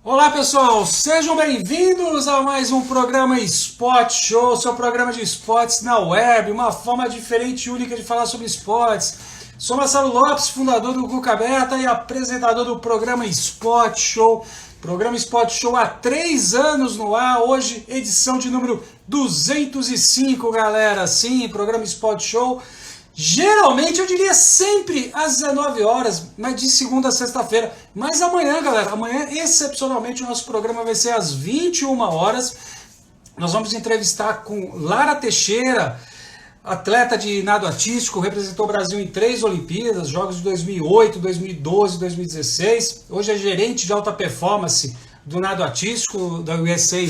Olá pessoal, sejam bem-vindos a mais um programa Spot Show, seu programa de esportes na web, uma forma diferente e única de falar sobre esportes. Sou Marcelo Lopes, fundador do Cuca Beta e apresentador do programa Spot Show. Programa Spot Show há 3 anos no ar, hoje edição de número 205, galera. Sim, programa Spot Show. Geralmente, eu diria sempre às 19 horas, mas de segunda a sexta-feira. Mas amanhã, galera, amanhã, excepcionalmente, o nosso programa vai ser às 21 horas. Nós vamos entrevistar com Lara Teixeira, atleta de nado artístico, representou o Brasil em 3 Olimpíadas, Jogos de 2008, 2012 e 2016. Hoje é gerente de alta performance do nado artístico da USA,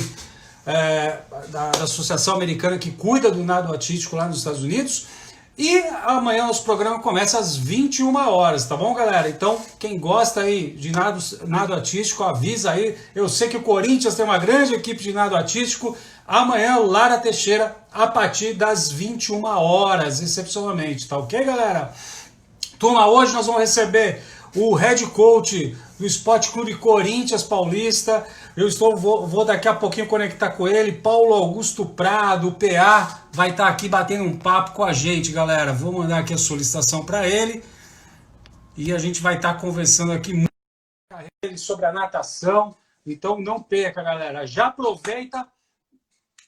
da Associação Americana que cuida do nado artístico lá nos Estados Unidos. E amanhã nosso programa começa às 21 horas, tá bom, galera? Então, quem gosta aí de nado artístico, avisa aí. Eu sei que o Corinthians tem uma grande equipe de nado artístico. Amanhã, Lara Teixeira, a partir das 21 horas, excepcionalmente, tá ok, galera? Turma, hoje nós vamos receber o head coach do Esporte Clube Corinthians Paulista. Vou daqui a pouquinho conectar com ele. Paulo Augusto Prado, o PA, vai estar aqui batendo um papo com a gente, galera. Vou mandar aqui a solicitação para ele e a gente vai estar conversando aqui muito sobre a natação. Então não perca, galera. Já aproveita,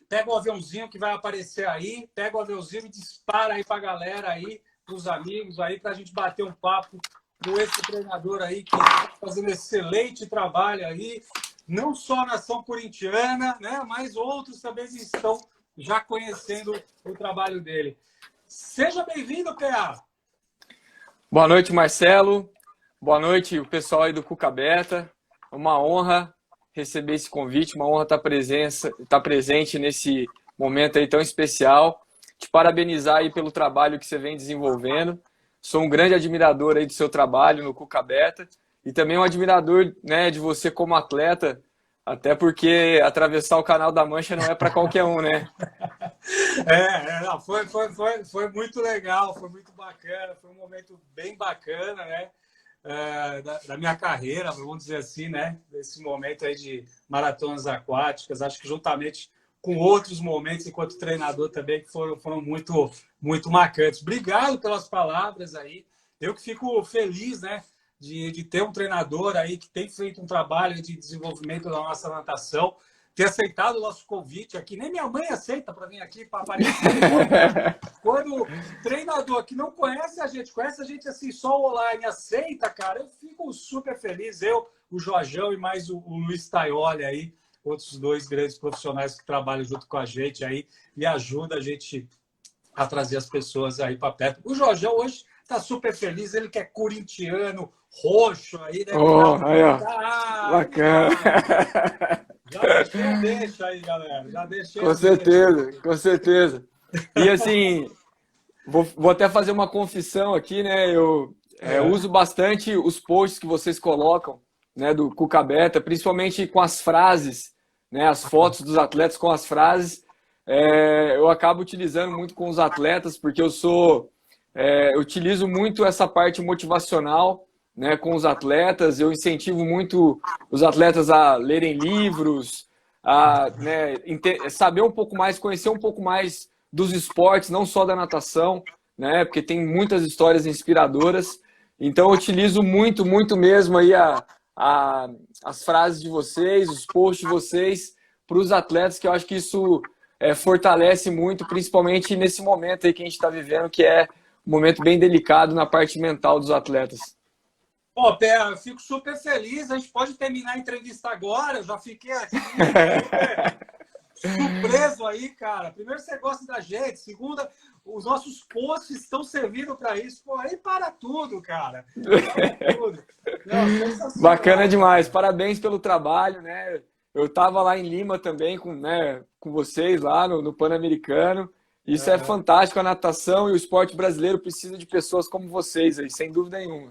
pega o aviãozinho que vai aparecer aí, pega o aviãozinho e dispara aí para a galera aí, para os amigos aí, para a gente bater um papo com esse treinador aí que está fazendo excelente trabalho aí, não só a nação corintiana, né, mas outros também estão já conhecendo o trabalho dele. Seja bem-vindo, PA! Boa noite, Marcelo. Boa noite, o pessoal aí do Cuca Beta. É uma honra receber esse convite, uma honra estar presente nesse momento aí tão especial. Te parabenizar aí pelo trabalho que você vem desenvolvendo. Sou um grande admirador aí do seu trabalho no Cuca Beta e também um admirador, né, de você como atleta, até porque atravessar o Canal da Mancha não é para qualquer um, né? Não, foi muito legal, foi muito bacana, foi um momento bem bacana, né, da minha carreira, vamos dizer assim, né, desse momento aí de maratonas aquáticas, acho que juntamente com outros momentos enquanto treinador também que foram muito, muito marcantes. Obrigado pelas palavras aí. Eu que fico feliz, né, de ter um treinador aí que tem feito um trabalho de desenvolvimento da nossa natação, ter aceitado o nosso convite aqui. Nem minha mãe aceita para vir aqui para aparecer. Quando o treinador que não conhece a gente assim, só online, aceita, cara, eu fico super feliz. Eu, o Jorjão e mais o Luiz Taioli aí, outros 2 grandes profissionais que trabalham junto com a gente aí e ajudam a gente a trazer as pessoas aí para perto. O Jorjão hoje está super feliz, ele que é corintiano, roxo aí, né? Aí, ó. Bacana. Já deixa aí, galera. Já deixei. Com certeza, com certeza. E assim, vou até fazer uma confissão aqui, né? Eu uso bastante os posts que vocês colocam, né, do Cuca Beta, principalmente com as frases, né, as fotos dos atletas com as frases. Eu acabo utilizando muito com os atletas, porque eu utilizo muito essa parte motivacional, né, com os atletas. Eu incentivo muito os atletas a lerem livros, a, né, saber um pouco mais, conhecer um pouco mais dos esportes, não só da natação, né, porque tem muitas histórias inspiradoras. Então eu utilizo muito, muito mesmo aí as frases de vocês, os posts de vocês para os atletas, que eu acho que isso fortalece muito, principalmente nesse momento aí que a gente está vivendo, que é um momento bem delicado na parte mental dos atletas. Pô, Pé, eu fico super feliz. A gente pode terminar a entrevista agora. Eu já fiquei assim, surpreso aí, cara. Primeiro, você gosta da gente. Segunda, os nossos posts estão servindo para isso. Pô, aí para tudo, cara. Para tudo. Não, bacana demais. Parabéns pelo trabalho, né? Eu estava lá em Lima também com vocês lá no Pan-Americano. Isso é fantástico. A natação e o esporte brasileiro precisa de pessoas como vocês aí, sem dúvida nenhuma.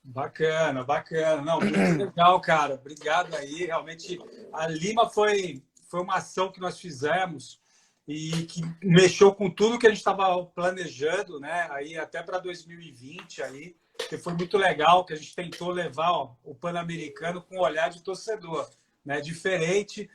Bacana, bacana. Não, muito legal, cara. Obrigado aí. Realmente, a Lima foi uma ação que nós fizemos e que mexeu com tudo que a gente estava planejando, né? Aí até para 2020 aí, que foi muito legal, que a gente tentou levar o Pan-Americano com o olhar de torcedor. né? Diferente,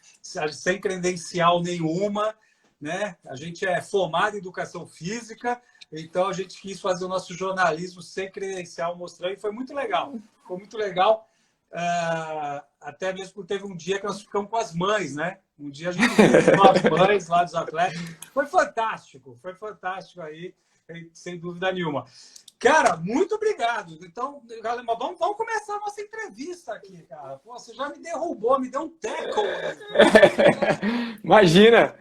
sem credencial nenhuma, né? A gente é formado em educação física, então a gente quis fazer o nosso jornalismo sem credencial, mostrando, e foi muito legal. Foi muito legal. Até mesmo teve um dia que nós ficamos com as mães, né? Um dia a gente viu com as mães lá dos atletas. Foi fantástico aí, sem dúvida nenhuma. Cara, muito obrigado. Então, galera, vamos começar a nossa entrevista aqui, cara. Pô, você já me derrubou, me deu um tackle. Imagina!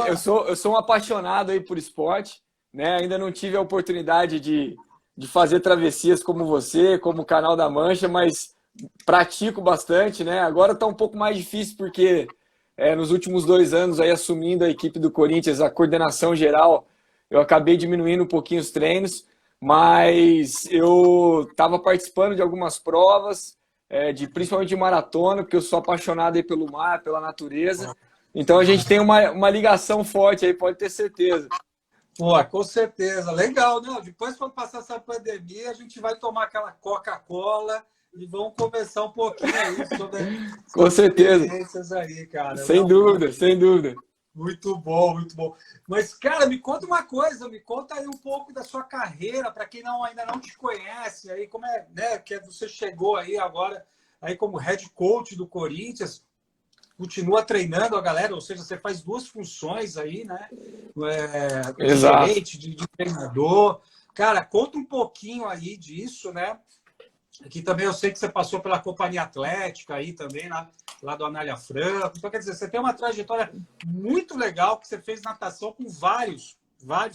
Eu sou um apaixonado aí por esporte, né? Ainda não tive a oportunidade de fazer travessias como você, como o Canal da Mancha, mas pratico bastante, né? Agora está um pouco mais difícil porque nos últimos 2 anos aí assumindo a equipe do Corinthians, a coordenação geral, eu acabei diminuindo um pouquinho os treinos, mas eu estava participando de algumas provas, principalmente de maratona, porque eu sou apaixonado aí pelo mar, pela natureza. Então a gente tem uma ligação forte aí, pode ter certeza. Pô, com certeza. Legal, né? Depois, quando passar essa pandemia, a gente vai tomar aquela Coca-Cola e vamos conversar um pouquinho aí sobre com certeza. Experiências aí, cara. Sem dúvida, sem dúvida. Muito bom, muito bom. Mas, cara, me conta uma coisa, me conta aí um pouco da sua carreira, para quem ainda não te conhece, aí como é, né, que você chegou aí agora aí como head coach do Corinthians, continua treinando a galera, ou seja, você faz 2 funções aí, né? De gerente, de treinador. Cara, conta um pouquinho aí disso, né? Aqui também eu sei que você passou pela Companhia Atlética aí também, lá do Anália Franco. Então, quer dizer, você tem uma trajetória muito legal que você fez natação com vários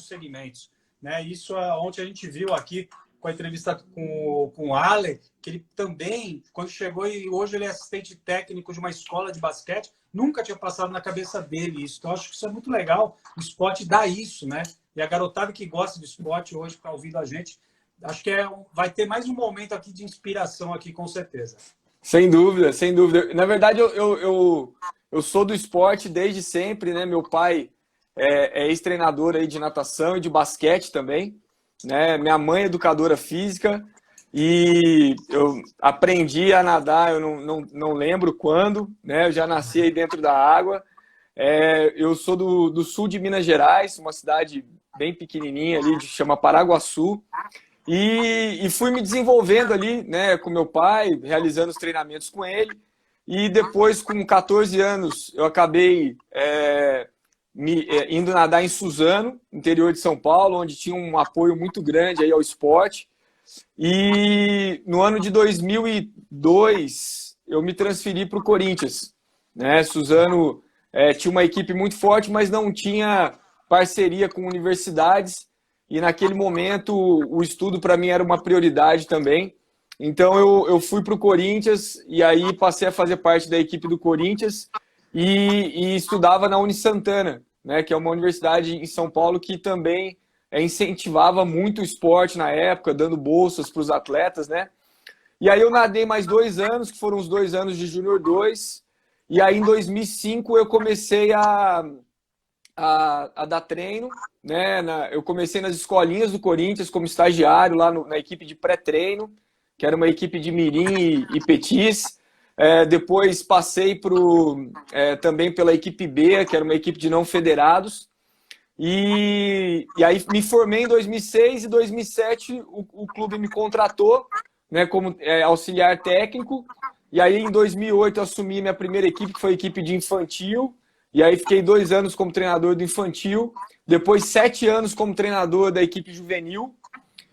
segmentos, né? Isso ontem a gente viu aqui com a entrevista com o Ale, que ele também, quando chegou e hoje ele é assistente técnico de uma escola de basquete, nunca tinha passado na cabeça dele isso. Então, acho que isso é muito legal. O esporte dá isso, né? E a garotada que gosta de esporte hoje, que está ouvindo a gente, acho que vai ter mais um momento aqui de inspiração aqui, com certeza. Sem dúvida, sem dúvida. Na verdade, eu sou do esporte desde sempre, né? Meu pai é ex-treinador aí de natação e de basquete também, né? Minha mãe é educadora física e eu aprendi a nadar, eu não lembro quando, né? Eu já nasci aí dentro da água. Eu sou do sul de Minas Gerais, uma cidade bem pequenininha ali, chama Paraguaçu. E fui me desenvolvendo ali, né, com meu pai, realizando os treinamentos com ele. E depois, com 14 anos, eu acabei indo nadar em Suzano, interior de São Paulo, onde tinha um apoio muito grande aí ao esporte. E no ano de 2002, eu me transferi para o Corinthians, né? Suzano tinha uma equipe muito forte, mas não tinha parceria com universidades. E naquele momento o estudo para mim era uma prioridade também. Então eu fui para o Corinthians e aí passei a fazer parte da equipe do Corinthians e estudava na Unisantana, né, que é uma universidade em São Paulo que também incentivava muito o esporte na época, dando bolsas para os atletas, né? E aí eu nadei mais 2 anos, que foram os 2 anos de Júnior 2, e aí em 2005 eu comecei a dar treino, né? Eu comecei nas escolinhas do Corinthians como estagiário lá na equipe de pré-treino, que era uma equipe de mirim e petis. Depois passei também pela equipe B, que era uma equipe de não federados. E aí me formei em 2006 e 2007 o clube me contratou, né, como auxiliar técnico. E aí em 2008 eu assumi minha primeira equipe, que foi a equipe de infantil. E aí fiquei 2 anos como treinador do infantil, depois 7 anos como treinador da equipe juvenil.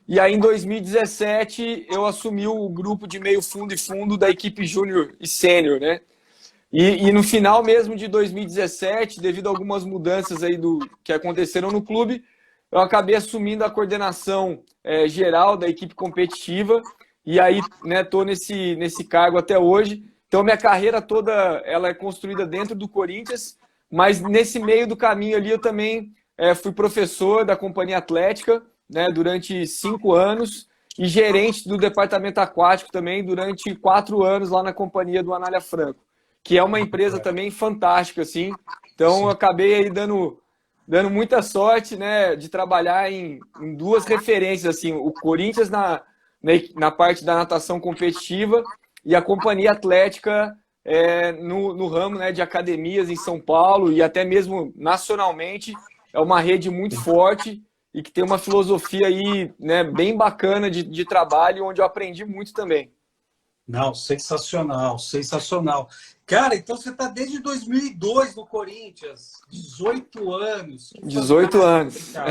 E aí em 2017 eu assumi o grupo de meio fundo e fundo da equipe júnior e sênior, né? E no final mesmo de 2017, devido a algumas mudanças aí que aconteceram no clube, eu acabei assumindo a coordenação geral da equipe competitiva. E aí, né, tô nesse cargo até hoje. Então minha carreira toda ela é construída dentro do Corinthians. Mas nesse meio do caminho ali eu também fui professor da Companhia Atlética, né, durante 5 anos e gerente do departamento aquático também durante 4 anos lá na companhia do Anália Franco, que é uma empresa também fantástica, assim. Então eu acabei aí dando muita sorte, né, de trabalhar em 2 referências, assim, o Corinthians na parte da natação competitiva e a Companhia Atlética no ramo, né, de academias em São Paulo e até mesmo nacionalmente. É uma rede muito forte e que tem uma filosofia aí, né, bem bacana de trabalho, onde eu aprendi muito também. Não, sensacional, sensacional. Cara, então você está desde 2002 no Corinthians, 18 anos. Que 18 anos. cara.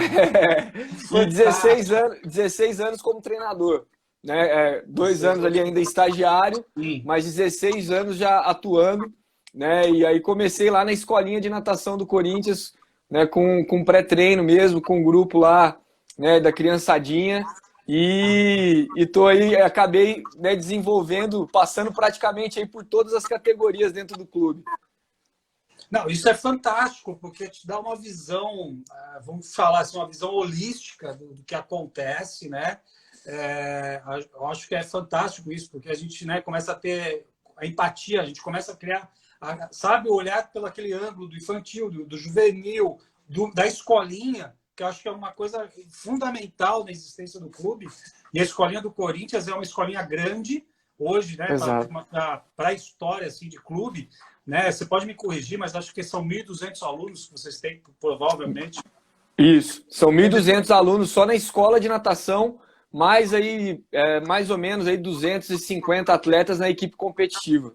E 16 anos como treinador. Né? 2 anos ali ainda estagiário, mas 16 anos já atuando. Né? E aí comecei lá na escolinha de natação do Corinthians, né? com pré-treino mesmo, com um grupo lá, né? Da criançadinha. E tô aí, acabei, né, desenvolvendo, passando praticamente aí por todas as categorias dentro do clube. Não, isso é fantástico, porque te dá uma visão, vamos falar assim, uma visão holística do que acontece, né? Eu acho que é fantástico isso, porque a gente, né, começa a ter a empatia, a gente começa a criar, sabe, olhar pelo aquele ângulo do infantil, do juvenil, da escolinha, que eu acho que é uma coisa fundamental na existência do clube. E a escolinha do Corinthians é uma escolinha grande hoje, né, para a história assim, de clube. Né? Você pode me corrigir, mas acho que são 1.200 alunos que vocês têm, provavelmente. Isso, são 1.200 alunos só na escola de natação, mais aí, mais ou menos aí 250 atletas na equipe competitiva.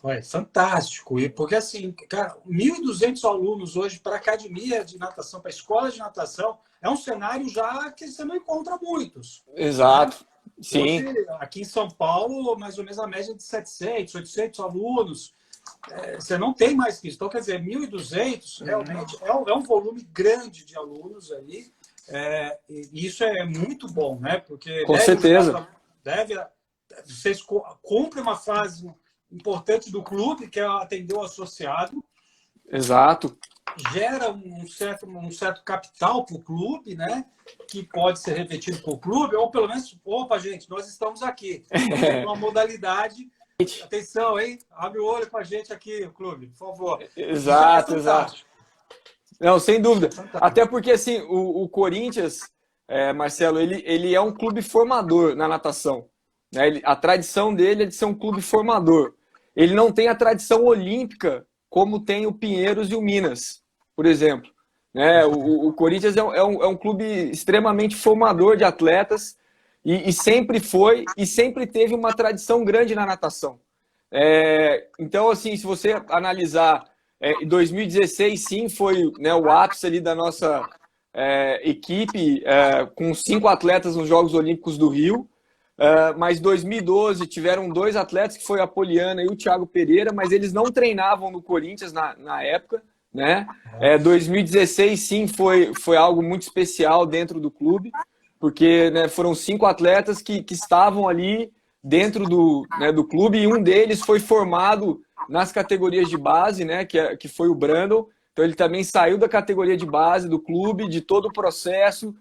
É fantástico, e porque assim, cara, 1.200 alunos hoje para academia de natação, para escola de natação, é um cenário já que você não encontra muitos. Exato, né? Sim. Hoje, aqui em São Paulo, mais ou menos a média de 700, 800 alunos, você não tem mais que isso. Então, quer dizer, 1.200 realmente é um volume grande de alunos aí, e isso é muito bom, né? Porque com certeza vocês cumprem uma fase importante do clube, que é atender o associado. Exato. Gera um certo capital para o clube, né? Que pode ser revertido para o clube, ou pelo menos, opa, gente, nós estamos aqui. Uma modalidade. Atenção, hein? Abre o olho com a gente aqui, o clube, por favor. Exato, exato. Não, sem dúvida. Até porque, assim, o Corinthians, Marcelo, ele é um clube formador na natação. Né? A tradição dele é de ser um clube formador. Ele não tem a tradição olímpica como tem o Pinheiros e o Minas, por exemplo. Né? O Corinthians é um clube extremamente formador de atletas e sempre foi e sempre teve uma tradição grande na natação. Então, assim, se você analisar, em 2016, sim, foi, né, o ápice ali da nossa equipe, com 5 atletas nos Jogos Olímpicos do Rio. Mas 2012 tiveram 2 atletas, que foi a Poliana e o Thiago Pereira, mas eles não treinavam no Corinthians na época, né? 2016 sim foi algo muito especial dentro do clube, porque, né, foram 5 atletas que estavam ali dentro do clube, e um deles foi formado nas categorias de base, né? Que foi o Brandon. Então ele também saiu da categoria de base do clube, de todo o processo,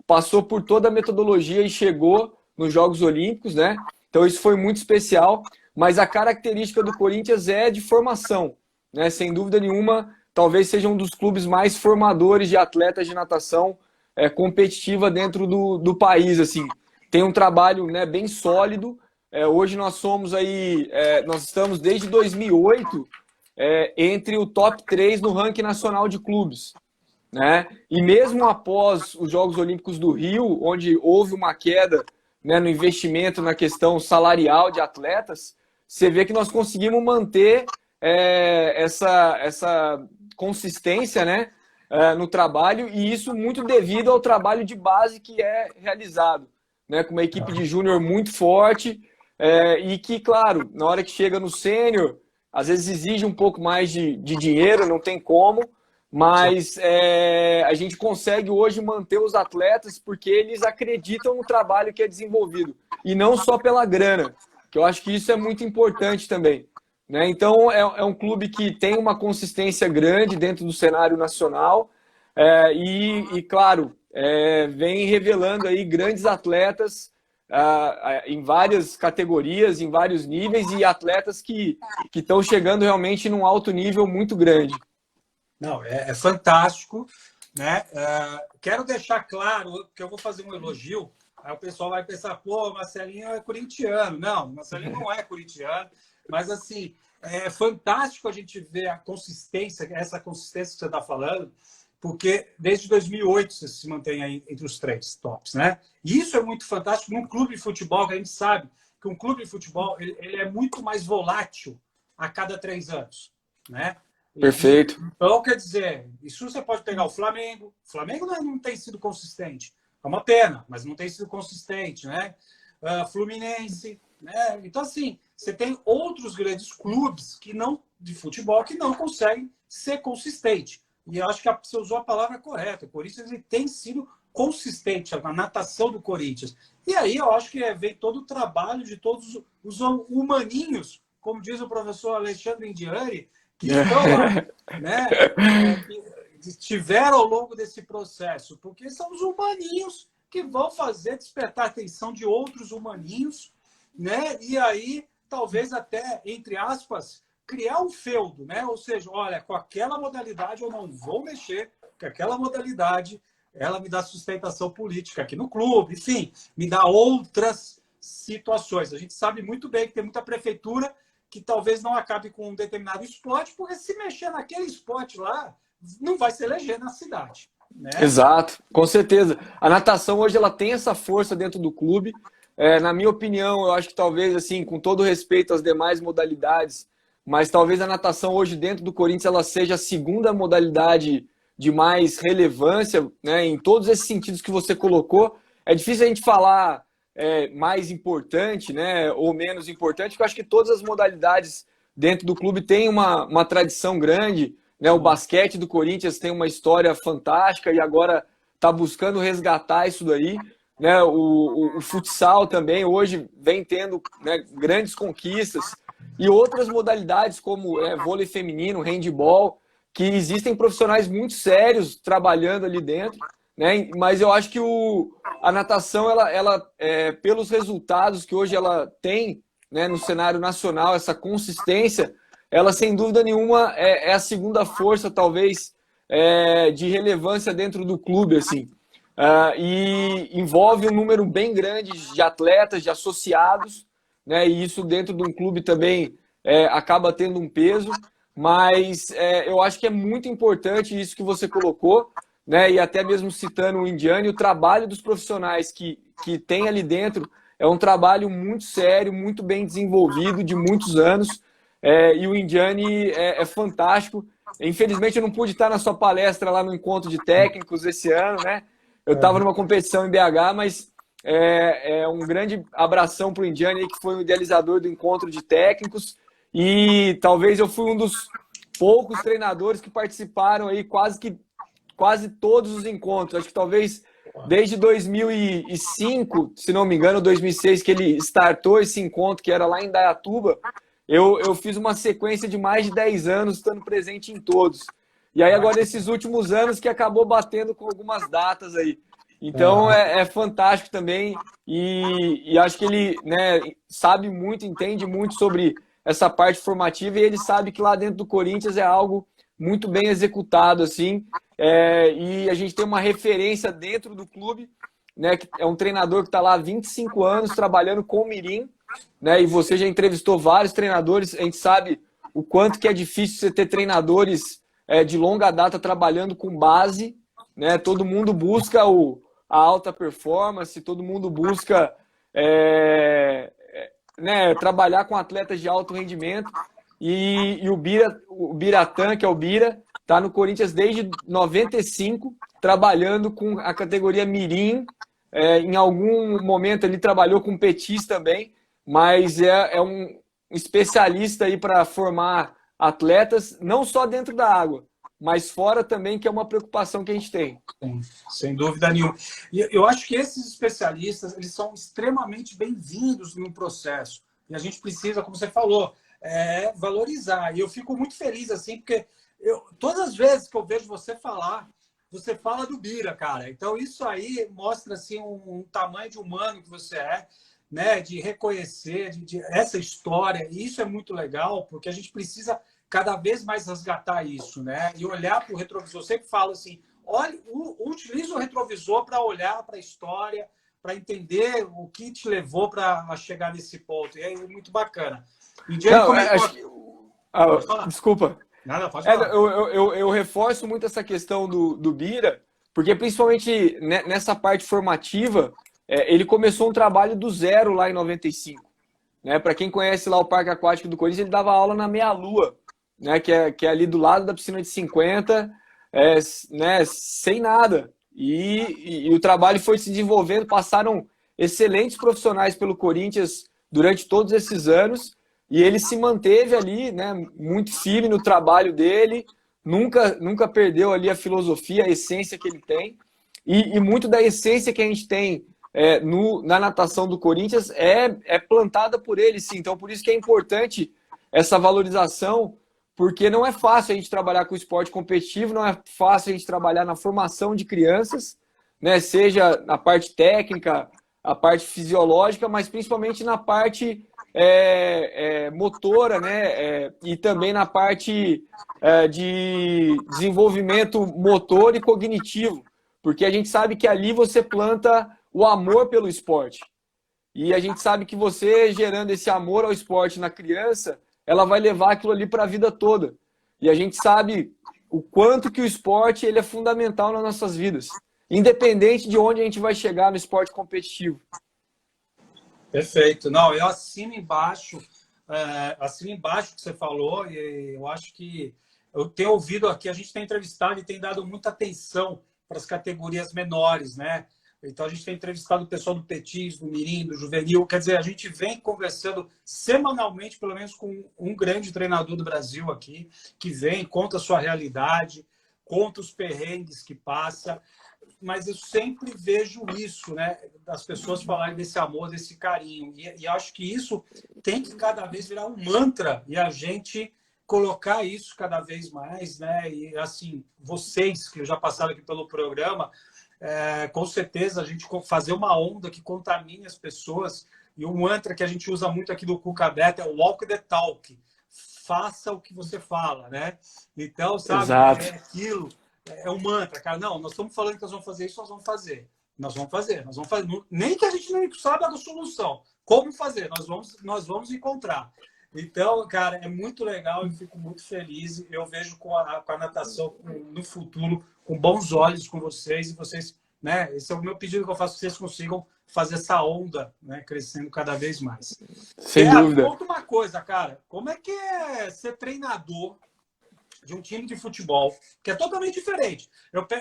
passou por toda a metodologia e chegou nos Jogos Olímpicos, né? Então isso foi muito especial, mas a característica do Corinthians é de formação, né? Sem dúvida nenhuma, talvez seja um dos clubes mais formadores de atletas de natação competitiva dentro do país, assim. Tem um trabalho, né, bem sólido. Hoje nós somos aí, nós estamos desde 2008 entre o top 3 no ranking nacional de clubes, né? E mesmo após os Jogos Olímpicos do Rio, onde houve uma queda, né, no investimento na questão salarial de atletas, você vê que nós conseguimos manter essa consistência, né, no trabalho, e isso muito devido ao trabalho de base que é realizado, né, com uma equipe de júnior muito forte, e que, claro, na hora que chega no sênior, às vezes exige um pouco mais de dinheiro, não tem como, mas a gente consegue hoje manter os atletas porque eles acreditam no trabalho que é desenvolvido, e não só pela grana, que eu acho que isso é muito importante também, né? Então é um clube que tem uma consistência grande dentro do cenário nacional, e claro, vem revelando aí grandes atletas em várias categorias, em vários níveis, e atletas que estão chegando realmente num alto nível muito grande. Não, é fantástico, né? Quero deixar claro que eu vou fazer um elogio, aí o pessoal vai pensar, pô, Marcelinho é corintiano. Não, Marcelinho não é corintiano, mas assim, é fantástico a gente ver a consistência, essa consistência que você está falando, porque desde 2008 você se mantém aí entre os 3 tops, né? E isso é muito fantástico num clube de futebol, que a gente sabe que um clube de futebol ele é muito mais volátil a cada 3 anos, né? Perfeito. Então, quer dizer, isso você pode pegar o Flamengo. O Flamengo não tem sido consistente. É uma pena, mas não tem sido consistente, né? Fluminense, né? Então, assim, você tem outros grandes clubes de futebol que não conseguem ser consistente. E eu acho que você usou a palavra correta. O Corinthians ele tem sido consistente, a natação do Corinthians. E aí eu acho que vem todo o trabalho de todos os humaninhos, como diz o professor Alexandre Indiani, que estão lá, né? Que estiveram ao longo desse processo, porque são os humaninhos que vão fazer despertar a atenção de outros humaninhos, né? E aí, talvez até, entre aspas, criar um feudo, né? Ou seja, olha, com aquela modalidade eu não vou mexer, porque aquela modalidade ela me dá sustentação política aqui no clube, enfim, me dá outras situações. A gente sabe muito bem que tem muita prefeitura que talvez não acabe com um determinado esporte, porque se mexer naquele esporte lá, não vai se eleger na cidade. Né? Exato, com certeza. A natação hoje ela tem essa força dentro do clube. Na minha opinião, eu acho que talvez, assim, com todo respeito às demais modalidades, mas talvez a natação hoje dentro do Corinthians ela seja a segunda modalidade de mais relevância, né, em todos esses sentidos que você colocou. É difícil a gente falar mais importante, né, ou menos importante, porque eu acho que todas as modalidades dentro do clube têm uma tradição grande, né, o basquete do Corinthians tem uma história fantástica e agora está buscando resgatar isso daí, né, o futsal também hoje vem tendo, né, grandes conquistas e outras modalidades como vôlei feminino, handebol, que existem profissionais muito sérios trabalhando ali dentro, né? Mas eu acho que a natação, ela pelos resultados que hoje ela tem, né, no cenário nacional, essa consistência, ela sem dúvida nenhuma é a segunda força, talvez, de relevância dentro do clube, assim. E envolve um número bem grande de atletas, de associados, né? E isso dentro de um clube também acaba tendo um peso. Mas eu acho que é muito importante isso que você colocou, né? E até mesmo citando o Indiani, o trabalho dos profissionais que tem ali dentro é um trabalho muito sério, muito bem desenvolvido, de muitos anos, e o Indiani é fantástico. Infelizmente eu não pude estar na sua palestra lá no Encontro de Técnicos esse ano, né? Eu estava numa competição em BH, mas um grande abração para o Indiani, que foi o idealizador do Encontro de Técnicos. E talvez eu fui um dos poucos treinadores que participaram aí quase todos os encontros. Acho que talvez desde 2005, se não me engano, 2006, que ele startou esse encontro, que era lá em Dayatuba, eu fiz uma sequência de mais de 10 anos estando presente em todos. E aí agora esses últimos anos que acabou batendo com algumas datas aí. Então é fantástico também e acho que ele, né, sabe muito, entende muito sobre essa parte formativa e ele sabe que lá dentro do Corinthians é algo muito bem executado, assim, e a gente tem uma referência dentro do clube, né, que é um treinador que está lá há 25 anos trabalhando com o Mirim, né, e você já entrevistou vários treinadores, a gente sabe o quanto que é difícil você ter treinadores de longa data trabalhando com base, né, todo mundo busca a alta performance, todo mundo busca né, trabalhar com atletas de alto rendimento e o Biratã, que é o Bira, está no Corinthians desde 95, trabalhando com a categoria Mirim. Em algum momento ele trabalhou com Petis também, mas é um especialista aí para formar atletas, não só dentro da água, mas fora também, que é uma preocupação que a gente tem. Sim, sem dúvida nenhuma. E eu acho que esses especialistas eles são extremamente bem-vindos no processo. E a gente precisa, como você falou, valorizar. E eu fico muito feliz, assim, porque todas as vezes que eu vejo você falar, você fala do Bira, cara. Então isso aí mostra assim, um tamanho de humano que você é, né? De reconhecer de essa história. E isso é muito legal, porque a gente precisa cada vez mais resgatar isso, né? E olhar para o retrovisor. Eu sempre falo assim, utiliza o retrovisor para olhar para a história, para entender o que te levou para chegar nesse ponto. E é muito bacana. Ah, Pode falar. desculpa. Nada, pode falar. Eu reforço muito essa questão do Bira, porque principalmente nessa parte formativa, ele começou um trabalho do zero lá em 95. Né? Para quem conhece lá o Parque Aquático do Corinthians, ele dava aula na Meia-Lua, né? Que é ali do lado da piscina de 50, né? Sem nada. E o trabalho foi se desenvolvendo, passaram excelentes profissionais pelo Corinthians durante todos esses anos, e ele se manteve ali, né, muito firme no trabalho dele, nunca perdeu ali a filosofia, a essência que ele tem, e muito da essência que a gente tem na natação do Corinthians é plantada por ele, sim. Então, por isso que é importante essa valorização, porque não é fácil a gente trabalhar com esporte competitivo, não é fácil a gente trabalhar na formação de crianças, né, seja na parte técnica, a parte fisiológica, mas principalmente na parte motora, né, e também na parte de desenvolvimento motor e cognitivo, porque a gente sabe que ali você planta o amor pelo esporte. E a gente sabe que você, gerando esse amor ao esporte na criança, ela vai levar aquilo ali para a vida toda. E a gente sabe o quanto que o esporte ele é fundamental nas nossas vidas, independente de onde a gente vai chegar no esporte competitivo. Perfeito. Não, eu assino embaixo o que você falou, e eu acho que eu tenho ouvido aqui, a gente tem entrevistado e tem dado muita atenção para as categorias menores, né? Então, a gente tem entrevistado o pessoal do Petis, do Mirim, do Juvenil. Quer dizer, a gente vem conversando semanalmente, pelo menos com um grande treinador do Brasil aqui, que vem, conta a sua realidade, conta os perrengues que passa. Mas eu sempre vejo isso, né? Das pessoas falarem desse amor, desse carinho. E acho que isso tem que cada vez virar um mantra e a gente colocar isso cada vez mais, né? E assim, vocês que já passaram aqui pelo programa, com certeza a gente fazer uma onda que contamine as pessoas. E um mantra que a gente usa muito aqui do Cuca Beta é o walk the talk. Faça o que você fala, né? Então, sabe, Exato. é aquilo, é um mantra, cara. Não, nós estamos falando que nós vamos fazer isso, nós vamos fazer. Nós vamos fazer. Nem que a gente não saiba a solução. Como fazer? Nós vamos encontrar. Então, cara, é muito legal, eu fico muito feliz. Eu vejo com a natação no futuro com bons olhos com vocês, e vocês, né? Esse é o meu pedido que eu faço, que vocês consigam fazer essa onda, né, crescendo cada vez mais. Sem dúvida. Conta uma coisa, cara. Como é que é ser treinador de um time de futebol, que é totalmente diferente?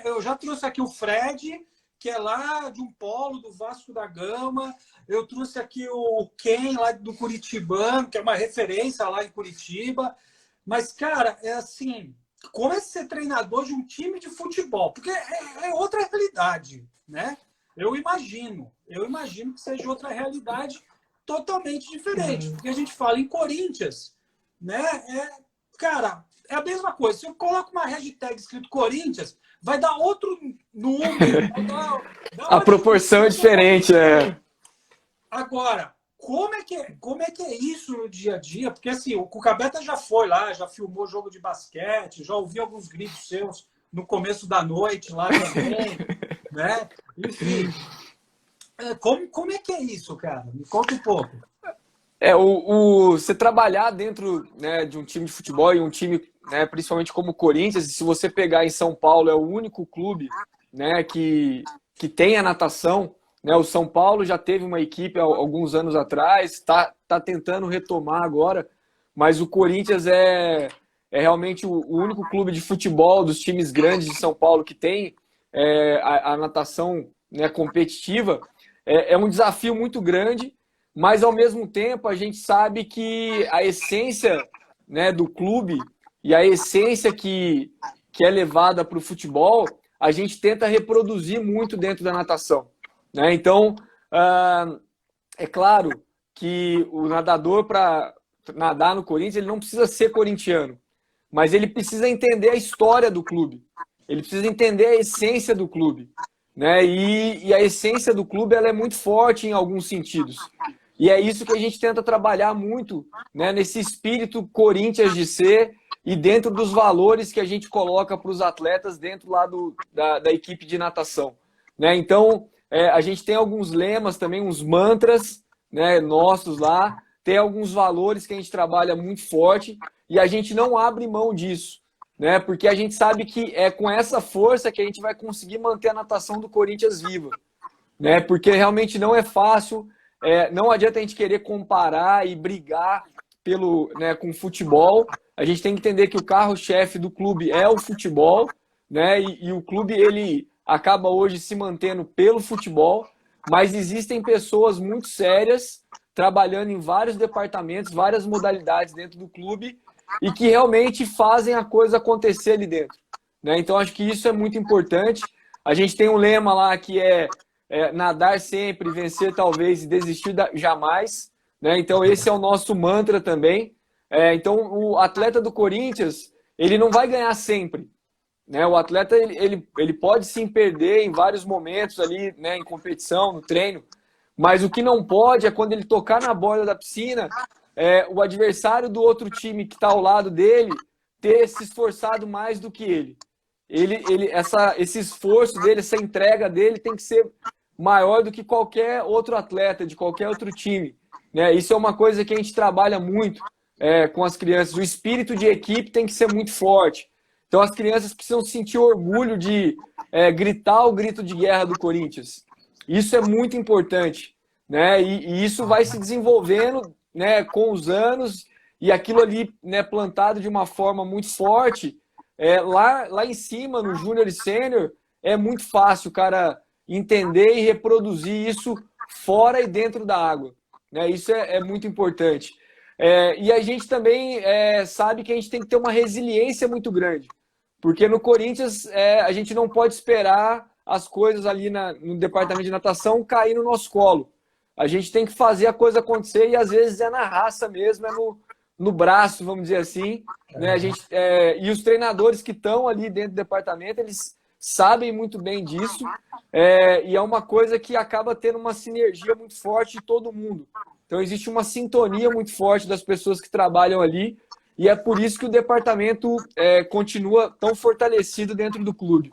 Eu já trouxe aqui o Fred, que é lá de um polo do Vasco da Gama. Eu trouxe aqui o Ken, lá do Curitibano, que é uma referência lá em Curitiba. Mas, cara, é assim, como é ser treinador de um time de futebol? Porque é outra realidade, né? Eu imagino que seja outra realidade totalmente diferente. Porque a gente fala em Corinthians, né? Cara, é a mesma coisa. Se eu coloco uma hashtag escrito Corinthians, vai dar outro número. A proporção é diferente, Agora, como é que é isso no dia a dia? Porque assim, o Cucabeta já foi lá, já filmou jogo de basquete, já ouvi alguns gritos seus no começo da noite lá também, né? Enfim, como é que é isso, cara? Me conta um pouco. Você trabalhar dentro, né, de um time de futebol e um time, né, principalmente como o Corinthians, se você pegar em São Paulo, é o único clube, né, que tem a natação, né? O São Paulo já teve uma equipe há alguns anos atrás, está tentando retomar agora, mas o Corinthians é realmente o único clube de futebol dos times grandes de São Paulo que tem a natação, né, competitiva. É um desafio muito grande, mas ao mesmo tempo a gente sabe que a essência, né, do clube e a essência que é levada para o futebol, a gente tenta reproduzir muito dentro da natação, né? Então, é claro que o nadador, para nadar no Corinthians, ele não precisa ser corintiano, mas ele precisa entender a história do clube, ele precisa entender a essência do clube, né? E a essência do clube ela é muito forte em alguns sentidos. E é isso que a gente tenta trabalhar muito, né, nesse espírito Corinthians de ser e dentro dos valores que a gente coloca para os atletas dentro lá da equipe de natação, né? Então, a gente tem alguns lemas também, uns mantras, né, nossos lá, tem alguns valores que a gente trabalha muito forte e a gente não abre mão disso, né? Porque a gente sabe que é com essa força que a gente vai conseguir manter a natação do Corinthians viva, né? Porque realmente não é fácil, não adianta a gente querer comparar e brigar com o futebol. A gente tem que entender que o carro-chefe do clube é o futebol, né? E o clube ele acaba hoje se mantendo pelo futebol, mas existem pessoas muito sérias trabalhando em vários departamentos, várias modalidades dentro do clube e que realmente fazem a coisa acontecer ali dentro, né? Então acho que isso é muito importante. A gente tem um lema lá que é nadar sempre, vencer talvez e desistir jamais, né? Então esse é o nosso mantra também. Então o atleta do Corinthians ele não vai ganhar sempre, né? O atleta ele pode sim perder em vários momentos ali, né, em competição, no treino, mas o que não pode é quando ele tocar na borda da piscina, o adversário do outro time que está ao lado dele ter se esforçado mais do que ele. Esse esforço dele, essa entrega dele tem que ser maior do que qualquer outro atleta de qualquer outro time, né? Isso é uma coisa que a gente trabalha muito com as crianças. O espírito de equipe tem que ser muito forte. Então as crianças precisam sentir orgulho de gritar o grito de guerra do Corinthians. Isso é muito importante, né? E isso vai se desenvolvendo, né, com os anos, e aquilo ali, né, plantado de uma forma muito forte. Lá em cima, no Júnior e Sênior, é muito fácil o cara entender e reproduzir isso fora e dentro da água, né? Isso é muito importante. E a gente também sabe que a gente tem que ter uma resiliência muito grande, porque no Corinthians a gente não pode esperar as coisas ali no departamento de natação cair no nosso colo. A gente tem que fazer a coisa acontecer e às vezes é na raça mesmo, no braço, vamos dizer assim, né? E os treinadores que estão ali dentro do departamento, eles sabem muito bem disso, e é uma coisa que acaba tendo uma sinergia muito forte de todo mundo. Então existe uma sintonia muito forte das pessoas que trabalham ali, e é por isso que o departamento continua tão fortalecido dentro do clube.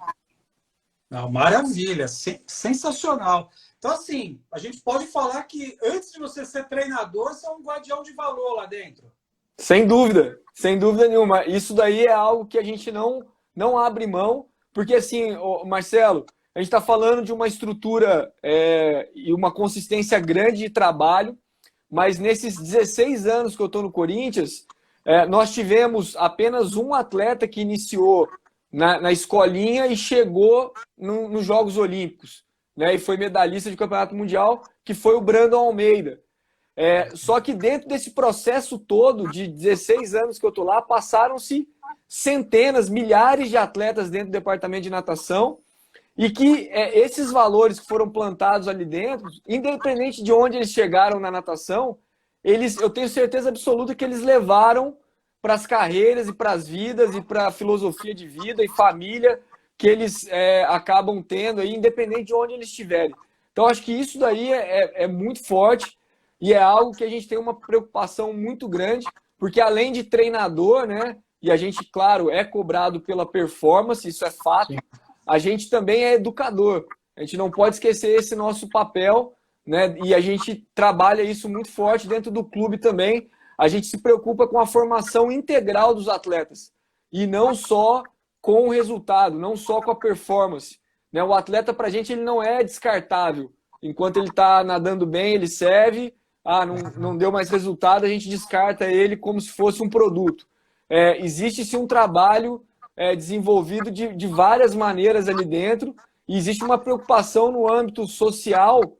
Não, maravilha, sensacional. Então, assim, a gente pode falar que antes de você ser treinador, você é um guardião de valor lá dentro. Sem dúvida nenhuma. Isso daí é algo que a gente não abre mão, porque assim, Marcelo, a gente está falando de uma estrutura e uma consistência grande de trabalho, mas nesses 16 anos que eu estou no Corinthians, nós tivemos apenas um atleta que iniciou na escolinha e chegou nos Jogos Olímpicos, né? E foi medalhista de campeonato mundial, que foi o Brandon Almeida. Só que dentro desse processo todo, de 16 anos que eu estou lá, passaram-se centenas, milhares de atletas dentro do departamento de natação, e que esses valores que foram plantados ali dentro, independente de onde eles chegaram na natação, eu tenho certeza absoluta que eles levaram para as carreiras e para as vidas e para a filosofia de vida e família que eles acabam tendo, aí, independente de onde eles estiverem. Então, acho que isso daí é muito forte e é algo que a gente tem uma preocupação muito grande, porque além de treinador, né, e a gente, claro, é cobrado pela performance, isso é fato, a gente também é educador. A gente não pode esquecer esse nosso papel, né, e a gente trabalha isso muito forte dentro do clube também. A gente se preocupa com a formação integral dos atletas e não só com o resultado, não só com a performance, né? O atleta, para a gente, ele não é descartável. Enquanto ele está nadando bem, ele serve. Não deu mais resultado, a gente descarta ele como se fosse um produto. Existe-se um trabalho desenvolvido de várias maneiras ali dentro, e existe uma preocupação no âmbito social,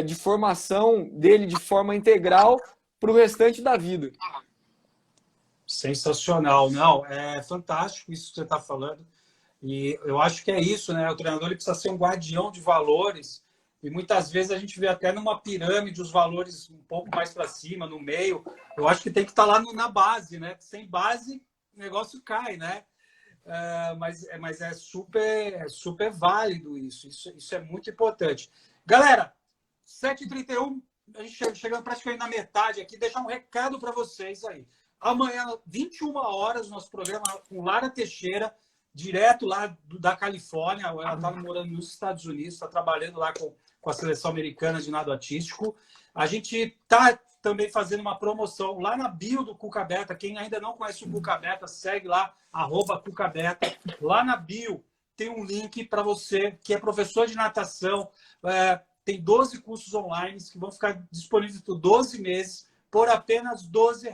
de formação dele de forma integral para o restante da vida. Sensacional, não, é fantástico isso que você está falando, e eu acho que é isso, né? O treinador ele precisa ser um guardião de valores, e muitas vezes a gente vê até numa pirâmide os valores um pouco mais para cima, no meio. Eu acho que tem que estar lá na base, né? Sem base o negócio cai, né? Mas é super válido isso é muito importante. Galera, 7h31, a gente chegando praticamente na metade aqui, deixar um recado para vocês aí. Amanhã, 21 horas, nosso programa com Lara Teixeira, direto lá da Califórnia. Ela está morando nos Estados Unidos, está trabalhando lá com a seleção americana de nado artístico. A gente está também fazendo uma promoção lá na bio do Cucabeta. Quem ainda não conhece o Cucabeta, segue lá, @Cucabeta. Lá na bio tem um link para você que é professor de natação. Tem 12 cursos online que vão ficar disponíveis por 12 meses por apenas R$ 12.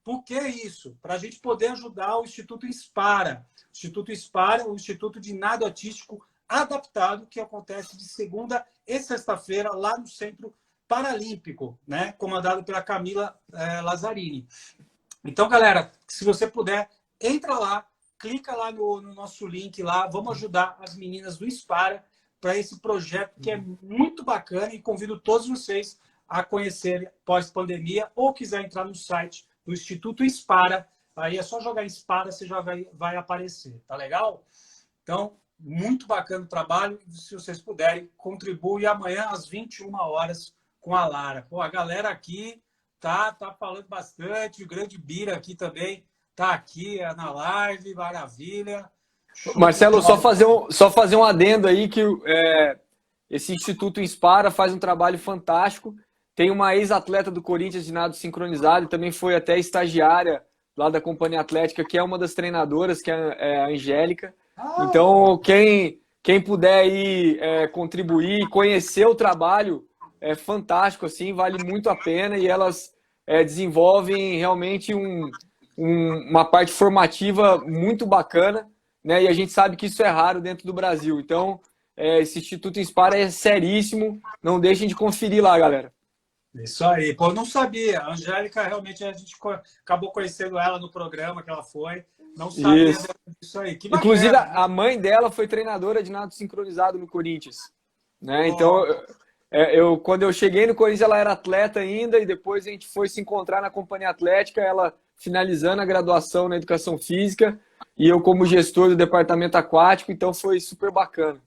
Por que isso? Para a gente poder ajudar o Instituto Inspara. O Instituto Inspara é o Instituto de Nado Artístico Adaptado, que acontece de segunda e sexta-feira lá no Centro Paralímpico, né? Comandado pela Camila Lazzarini. Então, galera, se você puder, entra lá, clica lá no nosso link lá, vamos ajudar as meninas do Inspara para esse projeto que é muito bacana e convido todos vocês a conhecer pós-pandemia ou quiser entrar no site do Instituto Inspara. Aí é só jogar Inspara, você já vai aparecer. Tá legal? Então, muito bacana o trabalho. Se vocês puderem, contribuem amanhã às 21 horas com a Lara. Pô, a galera aqui tá falando bastante. O grande Bira aqui também tá aqui na live. Maravilha. Marcelo, só fazer um adendo aí que esse Instituto Inspara faz um trabalho fantástico. Tem uma ex-atleta do Corinthians de nado sincronizado e também foi até estagiária lá da Companhia Atlética, que é uma das treinadoras, que é a Angélica. Então, quem puder aí contribuir, conhecer o trabalho, é fantástico, assim, vale muito a pena e elas desenvolvem realmente uma parte formativa muito bacana, né? E a gente sabe que isso é raro dentro do Brasil. Então, esse Instituto Inspara é seríssimo, não deixem de conferir lá, galera. Isso aí. Pô, eu não sabia. A Angélica, realmente, a gente acabou conhecendo ela no programa que ela foi. Não sabia disso aí. Que bacana. Inclusive, a mãe dela foi treinadora de nado sincronizado no Corinthians. Né? Então, quando eu cheguei no Corinthians, ela era atleta ainda e depois a gente foi se encontrar na Companhia Atlética, ela finalizando a graduação na Educação Física e eu como gestor do departamento aquático, então foi super bacana.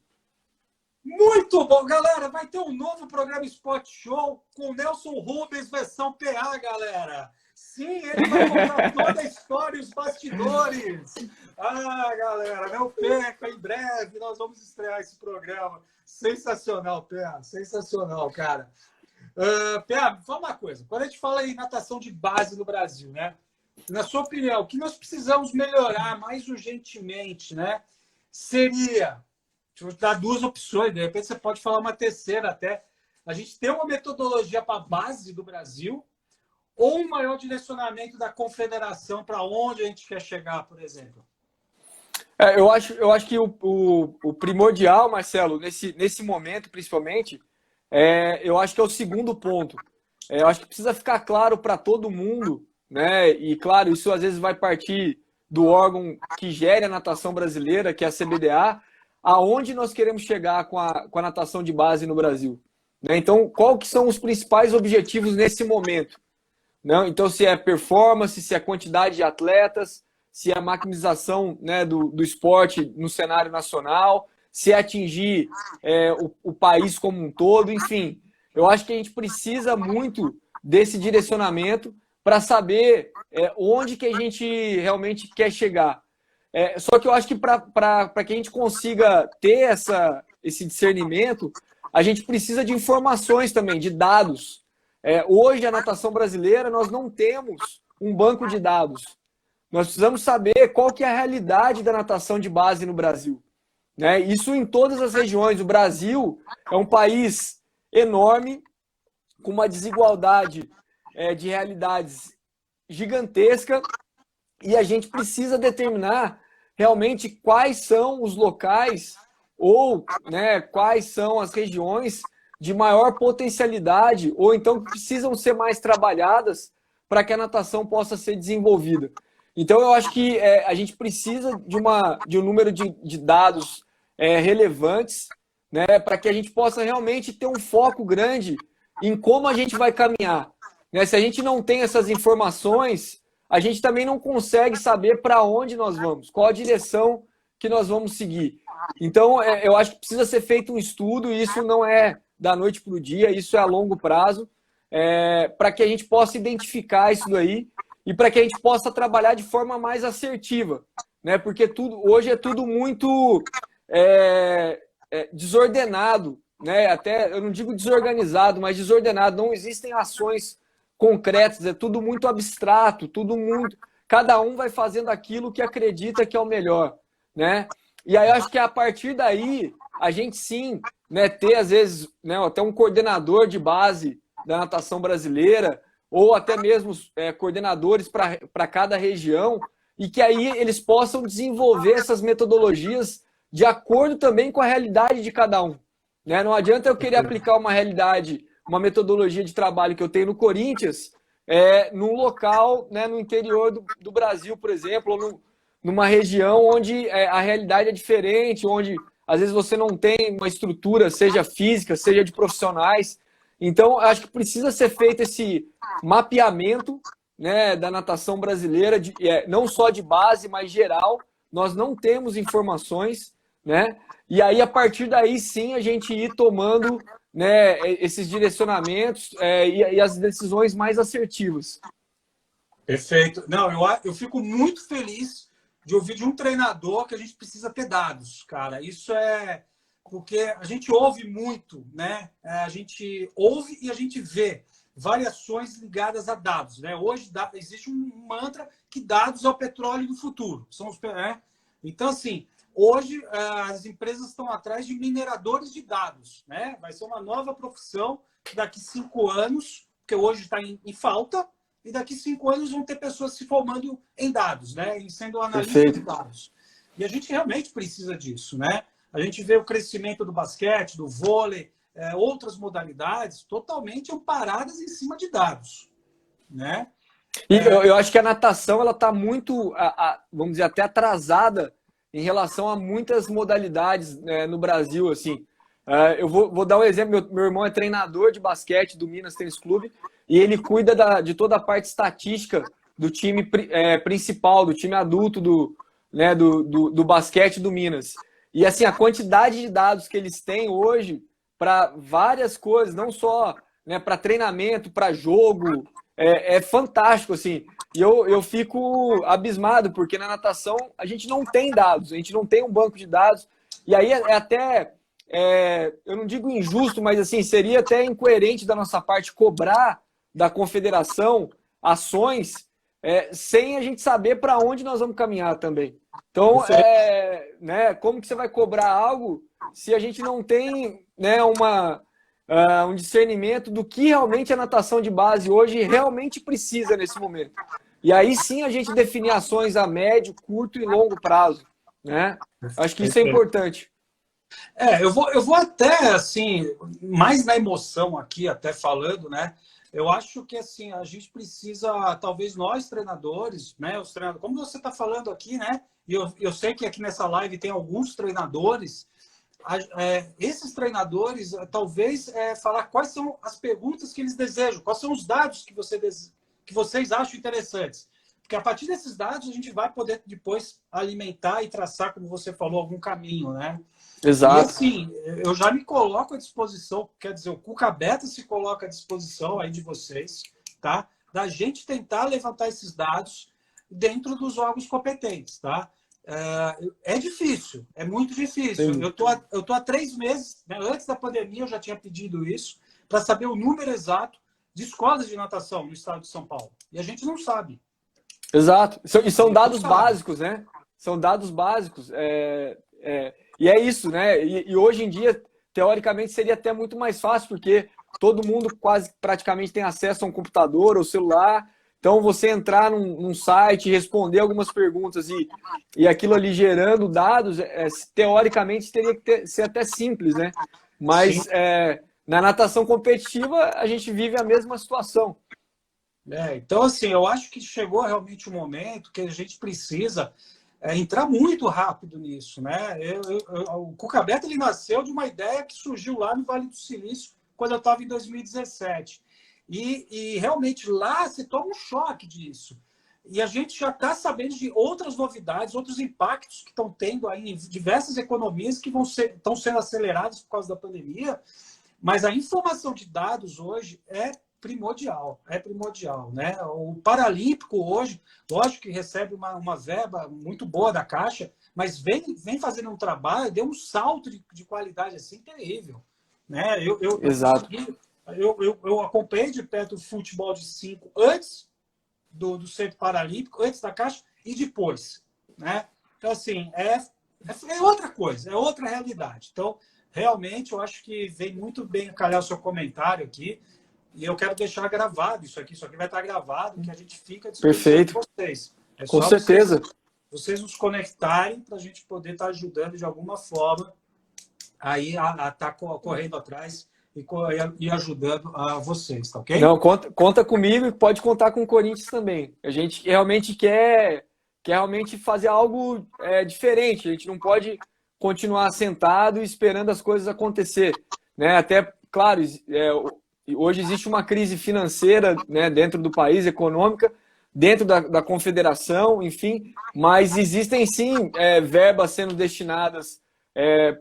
Muito bom, galera. Vai ter um novo programa Spot Show com o Nelson Rubens, versão PA, galera. Sim, ele vai contar toda a história e os bastidores. Galera, não perca. Em breve nós vamos estrear esse programa. Sensacional, PA. Sensacional, cara. PA, fala uma coisa. Quando a gente fala em natação de base no Brasil, né? Na sua opinião, o que nós precisamos melhorar mais urgentemente, né? Seria... Deixa eu dar duas opções, de repente você pode falar uma terceira até. A gente tem uma metodologia para a base do Brasil ou um maior direcionamento da confederação para onde a gente quer chegar, por exemplo? Eu acho que o primordial, Marcelo, nesse momento, principalmente, eu acho que é o segundo ponto. Eu acho que precisa ficar claro para todo mundo, né? E, claro, isso às vezes vai partir do órgão que gere a natação brasileira, que é a CBDA, aonde nós queremos chegar com a natação de base no Brasil. Né? Então, qual que são os principais objetivos nesse momento? Né? Então, se é performance, se é quantidade de atletas, se é a maximização, né, do esporte no cenário nacional, se é atingir o país como um todo, enfim. Eu acho que a gente precisa muito desse direcionamento para saber onde que a gente realmente quer chegar. Só que eu acho que para que a gente consiga ter esse discernimento, a gente precisa de informações também, de dados. Hoje, a natação brasileira, nós não temos um banco de dados. Nós precisamos saber qual que é a realidade da natação de base no Brasil. Né? Isso em todas as regiões. O Brasil é um país enorme, com uma desigualdade de realidades gigantesca, e a gente precisa determinar realmente quais são os locais ou, né, quais são as regiões de maior potencialidade ou então que precisam ser mais trabalhadas para que a natação possa ser desenvolvida. Então, eu acho que a gente precisa de um número de dados relevantes, né, para que a gente possa realmente ter um foco grande em como a gente vai caminhar. Né? Se a gente não tem essas informações, a gente também não consegue saber para onde nós vamos, qual a direção que nós vamos seguir. Então, eu acho que precisa ser feito um estudo, e isso não é da noite para o dia, isso é a longo prazo, para que a gente possa identificar isso daí e para que a gente possa trabalhar de forma mais assertiva, né? Porque hoje é tudo muito desordenado, né? Até, eu não digo desorganizado, mas desordenado. Não existem ações concretas, é tudo muito abstrato, tudo muito... Cada um vai fazendo aquilo que acredita que é o melhor, né? E aí eu acho que a partir daí, a gente sim, né, ter às vezes, né, até um coordenador de base da natação brasileira, ou até mesmo coordenadores para cada região, e que aí eles possam desenvolver essas metodologias de acordo também com a realidade de cada um, né? Não adianta eu querer aplicar uma realidade, uma metodologia de trabalho que eu tenho no Corinthians, num local, né, no interior do Brasil, por exemplo, ou numa região onde a realidade é diferente, onde às vezes você não tem uma estrutura, seja física, seja de profissionais. Então, acho que precisa ser feito esse mapeamento, né, da natação brasileira, não só de base, mas geral. Nós não temos informações, né? E aí, a partir daí, sim, a gente ir tomando, né, esses direcionamentos e as decisões mais assertivas. Perfeito. Não, eu fico muito feliz de ouvir de um treinador que a gente precisa ter dados, cara. Isso é porque a gente ouve muito, né? A gente ouve e a gente vê variações ligadas a dados, né? Hoje existe um mantra que dados é o petróleo do futuro. Então, assim, hoje as empresas estão atrás de mineradores de dados, né? Vai ser uma nova profissão daqui 5 anos, porque hoje está em falta, e daqui 5 anos vão ter pessoas se formando em dados, né? E sendo analistas de dados. E a gente realmente precisa disso, né? A gente vê o crescimento do basquete, do vôlei, outras modalidades totalmente amparadas em cima de dados, né? E eu acho que a natação ela está muito, vamos dizer, até atrasada em relação a muitas modalidades, né, no Brasil, assim. Eu vou dar um exemplo. Meu irmão é treinador de basquete do Minas Tênis Clube e ele cuida de toda a parte estatística do time principal, do time adulto do basquete do Minas. E assim, a quantidade de dados que eles têm hoje para várias coisas, não só, né, para treinamento, para jogo, é fantástico, assim. E eu fico abismado, porque na natação a gente não tem dados, a gente não tem um banco de dados. E aí até... eu não digo injusto, mas assim, seria até incoerente da nossa parte cobrar da confederação ações sem a gente saber para onde nós vamos caminhar também. Então, né, como que você vai cobrar algo se a gente não tem, né, um discernimento do que realmente a natação de base hoje realmente precisa nesse momento? E aí sim a gente definir ações a médio, curto e longo prazo, né? Acho que isso é importante. Eu vou até, assim, mais na emoção aqui, até falando, né? Eu acho que, assim, a gente precisa, talvez nós treinadores, né? Os treinadores, como você está falando aqui, né? E eu sei que aqui nessa live tem alguns treinadores. Esses treinadores, talvez, falar quais são as perguntas que eles desejam, quais são os dados que vocês acham interessantes. Porque a partir desses dados a gente vai poder depois alimentar e traçar, como você falou, algum caminho, né? Exato. E assim, eu já me coloco à disposição, quer dizer, o Cuca Beta se coloca à disposição aí de vocês, tá? Da gente tentar levantar esses dados dentro dos órgãos competentes, tá? É difícil, é muito difícil. Eu tô há 3 meses, né? Antes da pandemia eu já tinha pedido isso, para saber o número exato de escolas de natação no estado de São Paulo. E a gente não sabe. Exato. E são dados básicos, né? São dados básicos. E é isso, né? E hoje em dia, teoricamente, seria até muito mais fácil, porque todo mundo quase praticamente tem acesso a um computador ou celular. Então, você entrar num site, responder algumas perguntas e aquilo ali gerando dados, teoricamente, teria que ser até simples, né? Mas na natação competitiva, a gente vive a mesma situação. Então, assim, eu acho que chegou realmente um momento que a gente precisa entrar muito rápido nisso, né? O Cuca Beta, ele nasceu de uma ideia que surgiu lá no Vale do Silício, quando eu estava em 2017. E realmente lá se toma um choque disso. E a gente já está sabendo de outras novidades, outros impactos que estão tendo aí em diversas economias que estão sendo aceleradas por causa da pandemia. Mas a informação de dados hoje é primordial, né? O Paralímpico hoje, lógico que recebe uma verba muito boa da Caixa, mas vem fazendo um trabalho, deu um salto de qualidade assim terrível, né? Exato. eu acompanhei de perto o futebol de 5 antes do Centro Paralímpico, antes da Caixa e depois, né? Então, assim, é outra coisa, é outra realidade. Então, realmente, eu acho que vem muito bem calhar o seu comentário aqui e eu quero deixar gravado isso aqui vai estar gravado, que a gente fica à disposição de vocês. É Com só certeza. Vocês nos conectarem para a gente poder estar ajudando de alguma forma aí a estar correndo atrás e ajudando a vocês, tá ok? Não, conta comigo e pode contar com o Corinthians também. A gente realmente quer realmente fazer algo diferente. A gente não pode continuar sentado e esperando as coisas acontecer, né? Até, claro, hoje existe uma crise financeira, né, dentro do país, econômica, dentro da confederação, enfim, mas existem sim verbas sendo destinadas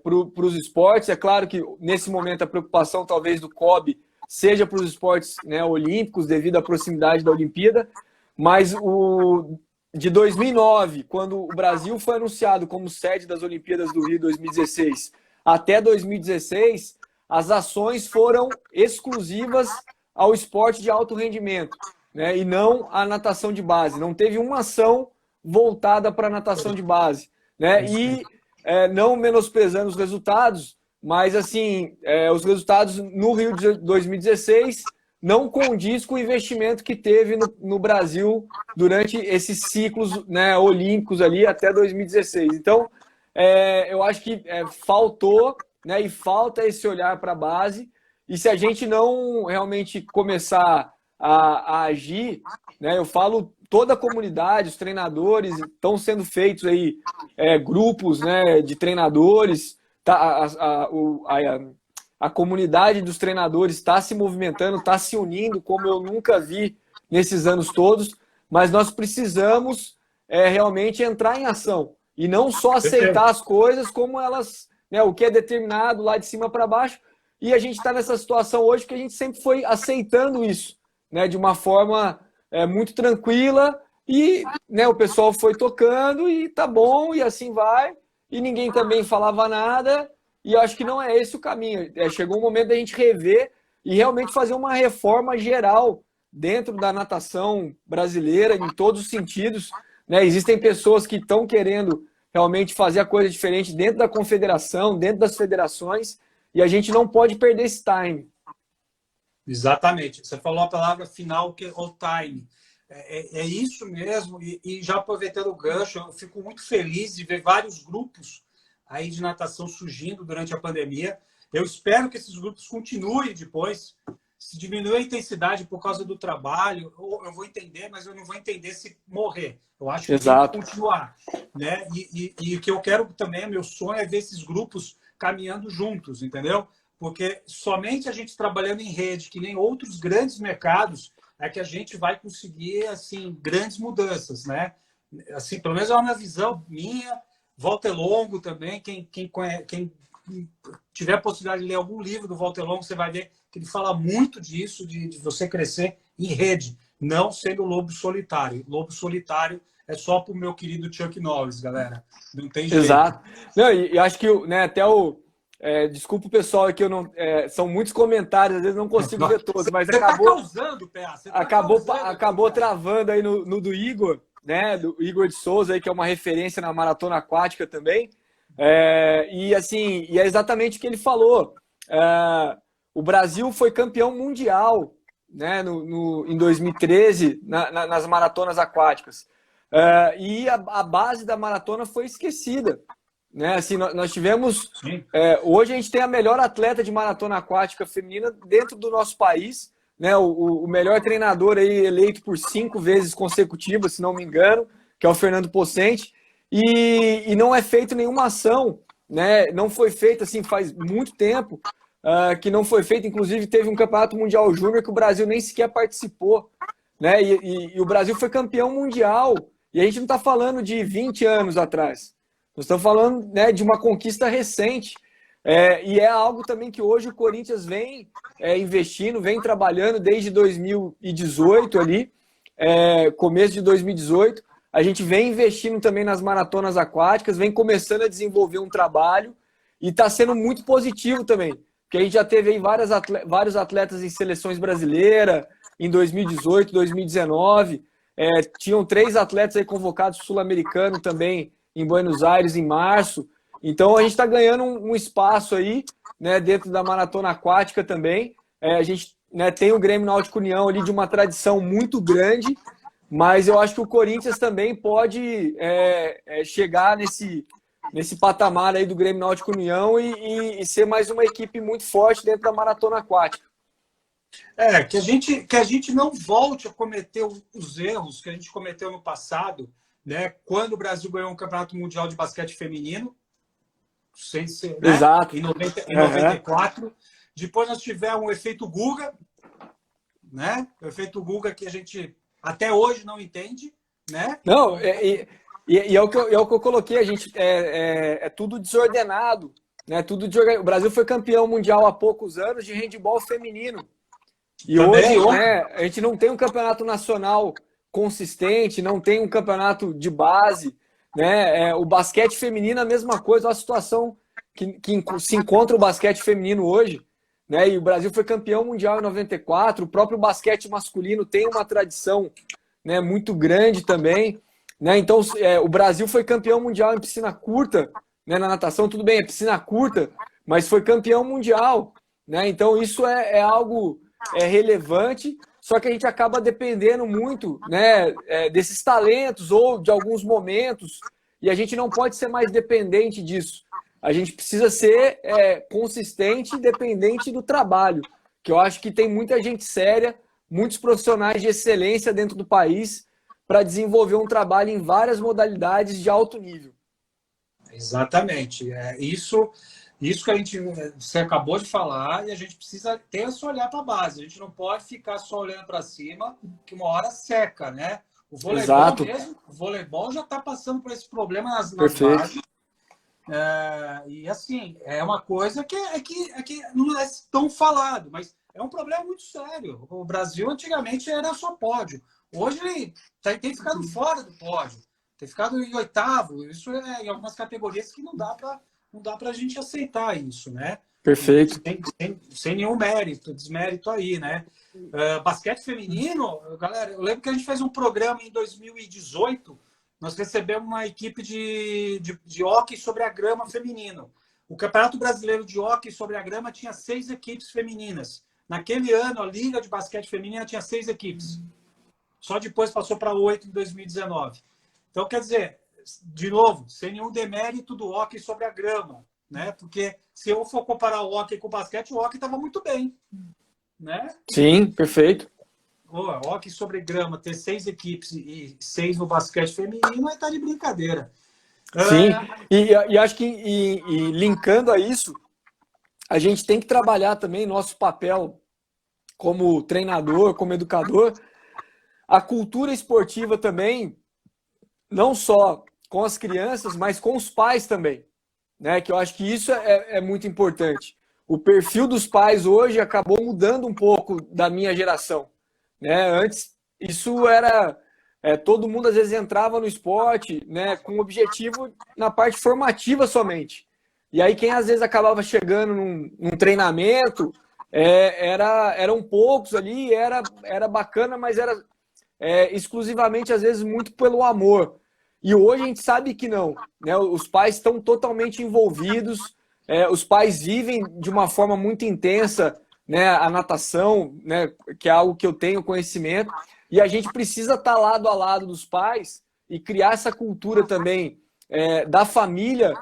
para os esportes. É claro que nesse momento a preocupação talvez do COB seja para os esportes, né, olímpicos, devido à proximidade da Olimpíada, mas de 2009, quando o Brasil foi anunciado como sede das Olimpíadas do Rio 2016, até 2016, as ações foram exclusivas ao esporte de alto rendimento, né, e não à natação de base. Não teve uma ação voltada para a natação de base, né? E não menosprezando os resultados, mas assim, os resultados no Rio de 2016 não condiz com o investimento que teve no Brasil durante esses ciclos, né, olímpicos ali até 2016. Então, eu acho que faltou, né, e falta esse olhar para a base, e se a gente não realmente começar a agir, né, eu falo toda a comunidade, os treinadores, estão sendo feitos aí grupos, né, de treinadores, tá, a comunidade dos treinadores está se movimentando, está se unindo, como eu nunca vi nesses anos todos, mas nós precisamos realmente entrar em ação e não só aceitar as coisas como elas, né, o que é determinado lá de cima para baixo, e a gente está nessa situação hoje porque a gente sempre foi aceitando isso, né, de uma forma muito tranquila, e, né, o pessoal foi tocando e tá bom, e assim vai, e ninguém também falava nada, e eu acho que não é esse o caminho. Chegou o momento da gente rever e realmente fazer uma reforma geral dentro da natação brasileira, em todos os sentidos, né? Existem pessoas que estão querendo realmente fazer a coisa diferente dentro da confederação, dentro das federações, e a gente não pode perder esse time. Exatamente. Você falou a palavra final, que é o time. É isso mesmo. E já aproveitando o gancho, eu fico muito feliz de ver vários grupos aí de natação surgindo durante a pandemia. Eu espero que esses grupos continuem depois. Se diminuir a intensidade por causa do trabalho, eu vou entender, mas eu não vou entender se morrer. Eu acho que tem que continuar, né? E o que eu quero também, meu sonho é ver esses grupos caminhando juntos, entendeu? Porque somente a gente trabalhando em rede, que nem outros grandes mercados, é que a gente vai conseguir, assim, grandes mudanças, né? Assim, pelo menos é uma visão minha. Walter Longo também, quem tiver a possibilidade de ler algum livro do Walter Longo, você vai ver que ele fala muito disso, de você crescer em rede, não sendo lobo solitário. Lobo solitário é só para o meu querido Chuck Norris, galera. Não tem jeito. Exato. Não, e acho que, né, até desculpa o pessoal aqui, eu não, são muitos comentários, às vezes não consigo ver todos, mas você acabou. Tá causando, PA, você tá acabou travando aí no do Igor, né? Do Igor de Souza, aí, que é uma referência na maratona aquática também. E assim, é exatamente o que ele falou. O Brasil foi campeão mundial, né, em 2013 nas maratonas aquáticas. E a base da maratona foi esquecida. Né? Assim, nós tivemos. Hoje a gente tem a melhor atleta de maratona aquática feminina dentro do nosso país. Né? O melhor treinador aí, eleito por 5 vezes consecutivas, se não me engano, que é o Fernando Pocente. E não é feita nenhuma ação. Né? Não foi feita assim, faz muito tempo que não foi feita. Inclusive, teve um campeonato mundial júnior que o Brasil nem sequer participou. Né? E o Brasil foi campeão mundial. E a gente não está falando de 20 anos atrás. Nós estamos falando, né, de uma conquista recente. E é algo também que hoje o Corinthians vem investindo, vem trabalhando desde 2018 ali, começo de 2018. A gente vem investindo também nas maratonas aquáticas, vem começando a desenvolver um trabalho e está sendo muito positivo também. porque a gente já teve aí vários atletas em seleções brasileiras, em 2018, 2019, tinham 3 atletas aí convocados sul-americano também em Buenos Aires em março. Então a gente está ganhando um espaço aí, né, dentro da maratona aquática também. A gente, né, tem o Grêmio Náutico União ali de uma tradição muito grande, mas eu acho que o Corinthians também pode chegar nesse patamar aí do Grêmio Náutico União e ser mais uma equipe muito forte dentro da maratona aquática. Que a gente não volte a cometer os erros que a gente cometeu no passado, né? Quando o Brasil ganhou um campeonato mundial de basquete feminino, sem ser, né? Exato. Em 94. Depois nós tivemos o efeito Guga, né? O efeito Guga que a gente até hoje não entende, né? Não, é o que eu coloquei, a gente é tudo desordenado, né? O Brasil foi campeão mundial há poucos anos de handebol feminino. E também, hoje, né, a gente não tem um campeonato nacional consistente, não tem um campeonato de base, né? O basquete feminino é a mesma coisa, a situação que se encontra o basquete feminino hoje, né? E o Brasil foi campeão mundial em 94, o próprio basquete masculino tem uma tradição, né, muito grande também, né? Então, o Brasil foi campeão mundial em piscina curta, né, na natação, tudo bem, é piscina curta, mas foi campeão mundial, né? Então, isso é algo relevante, só que a gente acaba dependendo muito, né, desses talentos ou de alguns momentos, e a gente não pode ser mais dependente disso. A gente precisa ser consistente e dependente do trabalho, que eu acho que tem muita gente séria, muitos profissionais de excelência dentro do país para desenvolver um trabalho em várias modalidades de alto nível. Exatamente. Isso que você acabou de falar, e a gente precisa ter esse olhar para a base. A gente não pode ficar só olhando para cima, que uma hora seca, né? O voleibol já está passando por esse problema nas bases. E assim, é uma coisa que não é tão falado, mas é um problema muito sério. O Brasil antigamente era só pódio. Hoje ele tem ficado fora do pódio, tem ficado em 8º. Isso em algumas categorias que não dá para a gente aceitar isso, né? Perfeito. Sem nenhum desmérito aí, né? Basquete feminino, galera, eu lembro que a gente fez um programa em 2018. Nós recebemos uma equipe de hóquei sobre a grama feminino. O Campeonato Brasileiro de Hóquei sobre a Grama tinha 6 equipes femininas. Naquele ano, a Liga de Basquete Feminina tinha 6 equipes. Só depois passou para 8 em 2019. Então, quer dizer, de novo, sem nenhum demérito do hóquei sobre a grama, né? Porque se eu for comparar o hóquei com o basquete, o hóquei estava muito bem, né? Sim, perfeito. Hóquei sobre grama, ter 6 equipes e 6 no basquete feminino, aí tá de brincadeira. Sim, e acho que linkando a isso, a gente tem que trabalhar também nosso papel como treinador, como educador, a cultura esportiva também, não só com as crianças, mas com os pais também, né? Que eu acho que isso é muito importante. O perfil dos pais hoje acabou mudando um pouco da minha geração, né? Antes, isso era... todo mundo às vezes entrava no esporte, né, com objetivo na parte formativa somente. E aí quem às vezes acabava chegando num treinamento, eram poucos ali, era bacana, mas era exclusivamente às vezes muito pelo amor. E hoje a gente sabe que não, né? Os pais estão totalmente envolvidos, os pais vivem de uma forma muito intensa, né, a natação, né, que é algo que eu tenho conhecimento. E a gente precisa estar lado a lado dos pais e criar essa cultura também da família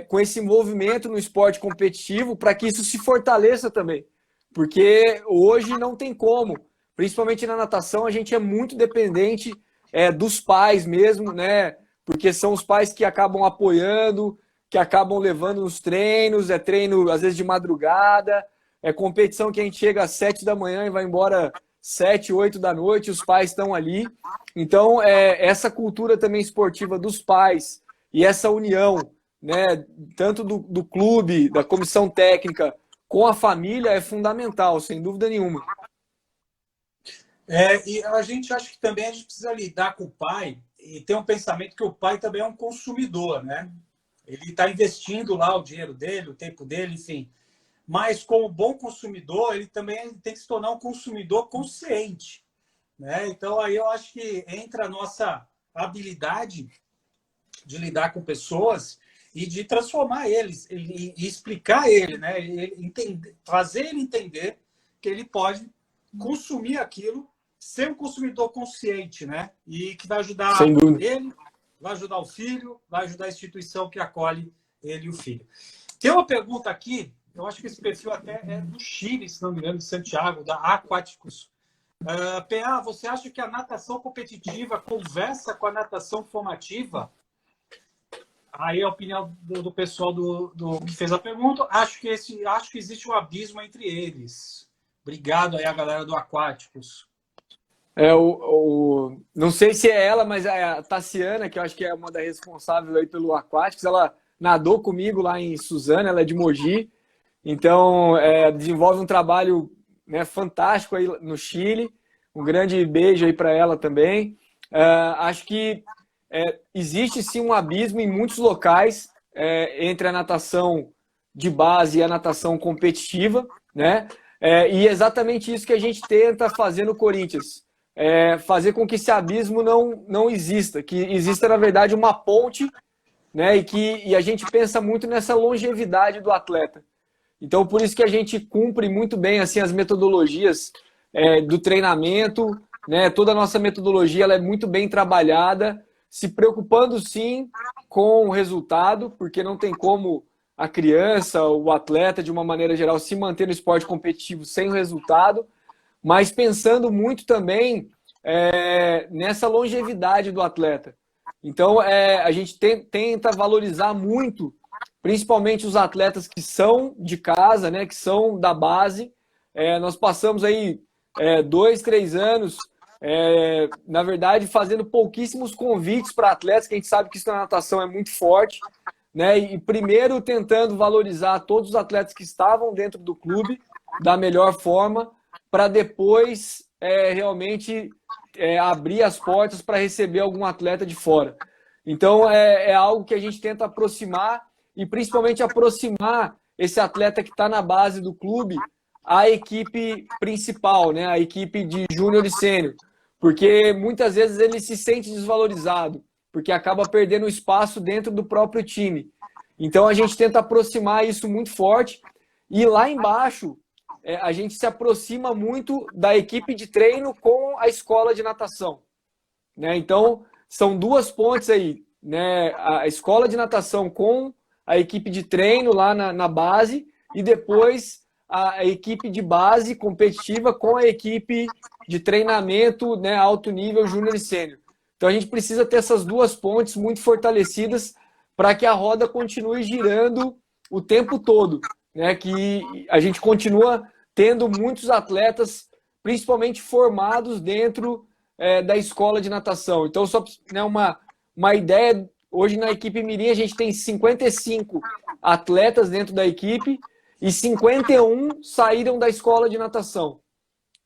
com esse envolvimento no esporte competitivo para que isso se fortaleça também. Porque hoje não tem como. Principalmente na natação, a gente é muito dependente dos pais mesmo, né? Porque são os pais que acabam apoiando, que acabam levando nos treinos, treino às vezes de madrugada, competição que a gente chega às 7 da manhã e vai embora 7, 8 da noite, os pais estão ali. Então, essa cultura também esportiva dos pais e essa união, né, tanto do clube, da comissão técnica, com a família é fundamental, sem dúvida nenhuma. E a gente acha que também a gente precisa lidar com o pai e ter um pensamento que o pai também é um consumidor, né? Ele está investindo lá o dinheiro dele, o tempo dele, enfim. mas como bom consumidor, ele também tem que se tornar um consumidor consciente, né? Então, aí eu acho que entra a nossa habilidade de lidar com pessoas e de transformar eles e explicar a ele, né? Fazer ele entender que ele pode consumir aquilo, ser um consumidor consciente, né? E que vai ajudar ele, vai ajudar o filho, vai ajudar a instituição que acolhe ele e o filho. Tem uma pergunta aqui, eu acho que esse perfil até é do Chile, se não me engano, de Santiago, da Aquáticos. PA, você acha que a natação competitiva conversa com a natação formativa? Aí a opinião do pessoal do que fez a pergunta, acho que existe um abismo entre eles. Obrigado aí a galera do Aquáticos. Não sei se é ela, mas a Tassiana, que eu acho que é uma das responsáveis aí pelo Aquáticos, ela nadou comigo lá em Suzano, ela é de Mogi, então desenvolve um trabalho, né, fantástico aí no Chile. Um grande beijo aí para ela também. Acho que existe sim um abismo em muitos locais entre a natação de base e a natação competitiva, né? E é exatamente isso que a gente tenta fazer no Corinthians. Fazer com que esse abismo não exista, que exista, na verdade, uma ponte, né? E a gente pensa muito nessa longevidade do atleta. Então, por isso que a gente cumpre muito bem assim, as metodologias do treinamento, né? Toda a nossa metodologia ela é muito bem trabalhada, se preocupando sim com o resultado, porque não tem como a criança, o atleta, de uma maneira geral, se manter no esporte competitivo sem o resultado, mas pensando muito também nessa longevidade do atleta. Então, a gente tenta valorizar muito, principalmente os atletas que são de casa, né, que são da base. Nós passamos aí 2, 3 anos, na verdade, fazendo pouquíssimos convites para atletas, que a gente sabe que isso na natação é muito forte, né? E primeiro tentando valorizar todos os atletas que estavam dentro do clube da melhor forma, para depois realmente abrir as portas para receber algum atleta de fora. Então, é algo que a gente tenta aproximar e principalmente aproximar esse atleta que está na base do clube à equipe principal, né? A equipe de júnior e sênior, porque muitas vezes ele se sente desvalorizado, porque acaba perdendo espaço dentro do próprio time. Então, a gente tenta aproximar isso muito forte e lá embaixo a gente se aproxima muito da equipe de treino com a escola de natação, né? Então, são duas pontes aí, né? A escola de natação com a equipe de treino lá na base e depois a equipe de base competitiva com a equipe de treinamento, né, alto nível, júnior e sênior. Então, a gente precisa ter essas duas pontes muito fortalecidas para que a roda continue girando o tempo todo, né? Que a gente continua tendo muitos atletas, principalmente formados dentro da escola de natação. Então, só né, uma ideia, hoje na equipe Mirim a gente tem 55 atletas dentro da equipe e 51 saíram da escola de natação.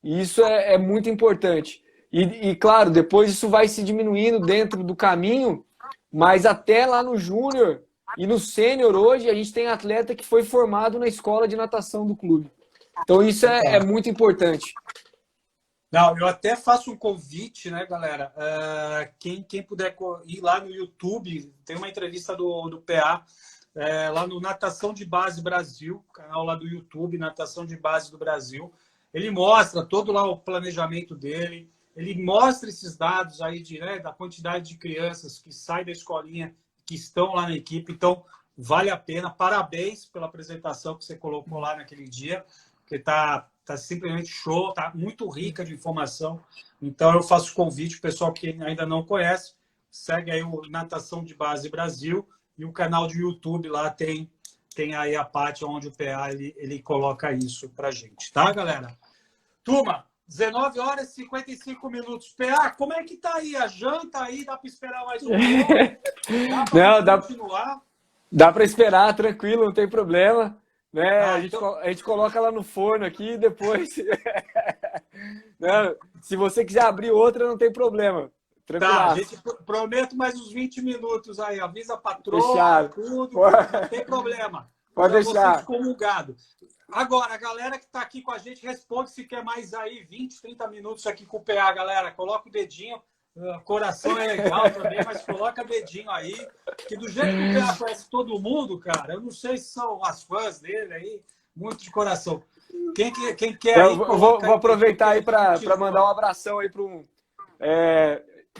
E isso é muito importante. E, claro, depois isso vai se diminuindo dentro do caminho, mas até lá no júnior e no sênior hoje a gente tem atleta que foi formado na escola de natação do clube. Então isso é muito importante. Não, eu até faço um convite, né, galera? Quem puder ir lá no YouTube, tem uma entrevista do PA lá no Natação de Base Brasil, canal lá do YouTube, Natação de Base do Brasil. Ele mostra todo lá o planejamento dele, ele mostra esses dados aí da quantidade de crianças que saem da escolinha, que estão lá na equipe. Então, vale a pena. Parabéns pela apresentação que você colocou lá naquele dia, porque tá simplesmente show, tá muito rica de informação. Então, eu faço convite para o pessoal que ainda não conhece, segue aí o Natação de Base Brasil e o canal de YouTube lá tem aí a parte onde o PA ele coloca isso para gente, tá, galera? Turma, 19 horas e 55 minutos. PA, como é que tá aí? A janta aí? Dá para esperar mais um pouco? Dá para continuar? Dá para esperar, tranquilo, não tem problema. Né? Então... a gente coloca lá no forno aqui e depois... Não, se você quiser abrir outra, não tem problema. Tá, a gente prometo mais uns 20 minutos aí. Avisa a patroa, fechado. Tudo, não tem problema. Pode já vou ser deixar. excomungado. Agora, a galera que está aqui com a gente, responde se quer mais aí 20, 30 minutos aqui com o PA, galera. Coloca o dedinho. Coração é legal também, mas coloca dedinho aí. Que do jeito que o PA conhece todo mundo, cara, eu não sei se são as fãs dele aí, muito de coração. Quem quer aí, vou aproveitar aí para mandar um abração aí para um...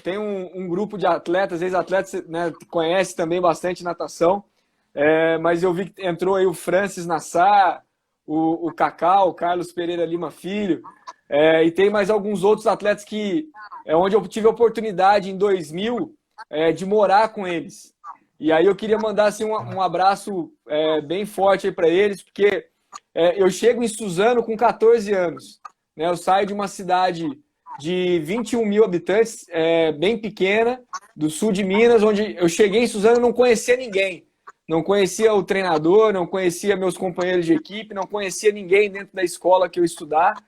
tem um grupo de atletas, ex-atletas, né, conhece também bastante natação, mas eu vi que entrou aí o Francis Nassar, o Cacau, o Carlos Pereira Lima Filho, e tem mais alguns outros atletas que onde eu tive a oportunidade em 2000 de morar com eles. E aí eu queria mandar assim, um abraço bem forte aí para eles, porque eu chego em Suzano com 14 anos. Né? Eu saio de uma cidade de 21 mil habitantes, bem pequena, do sul de Minas, onde eu cheguei em Suzano e não conhecia ninguém. Não conhecia o treinador, não conhecia meus companheiros de equipe, não conhecia ninguém dentro da escola que eu estudar.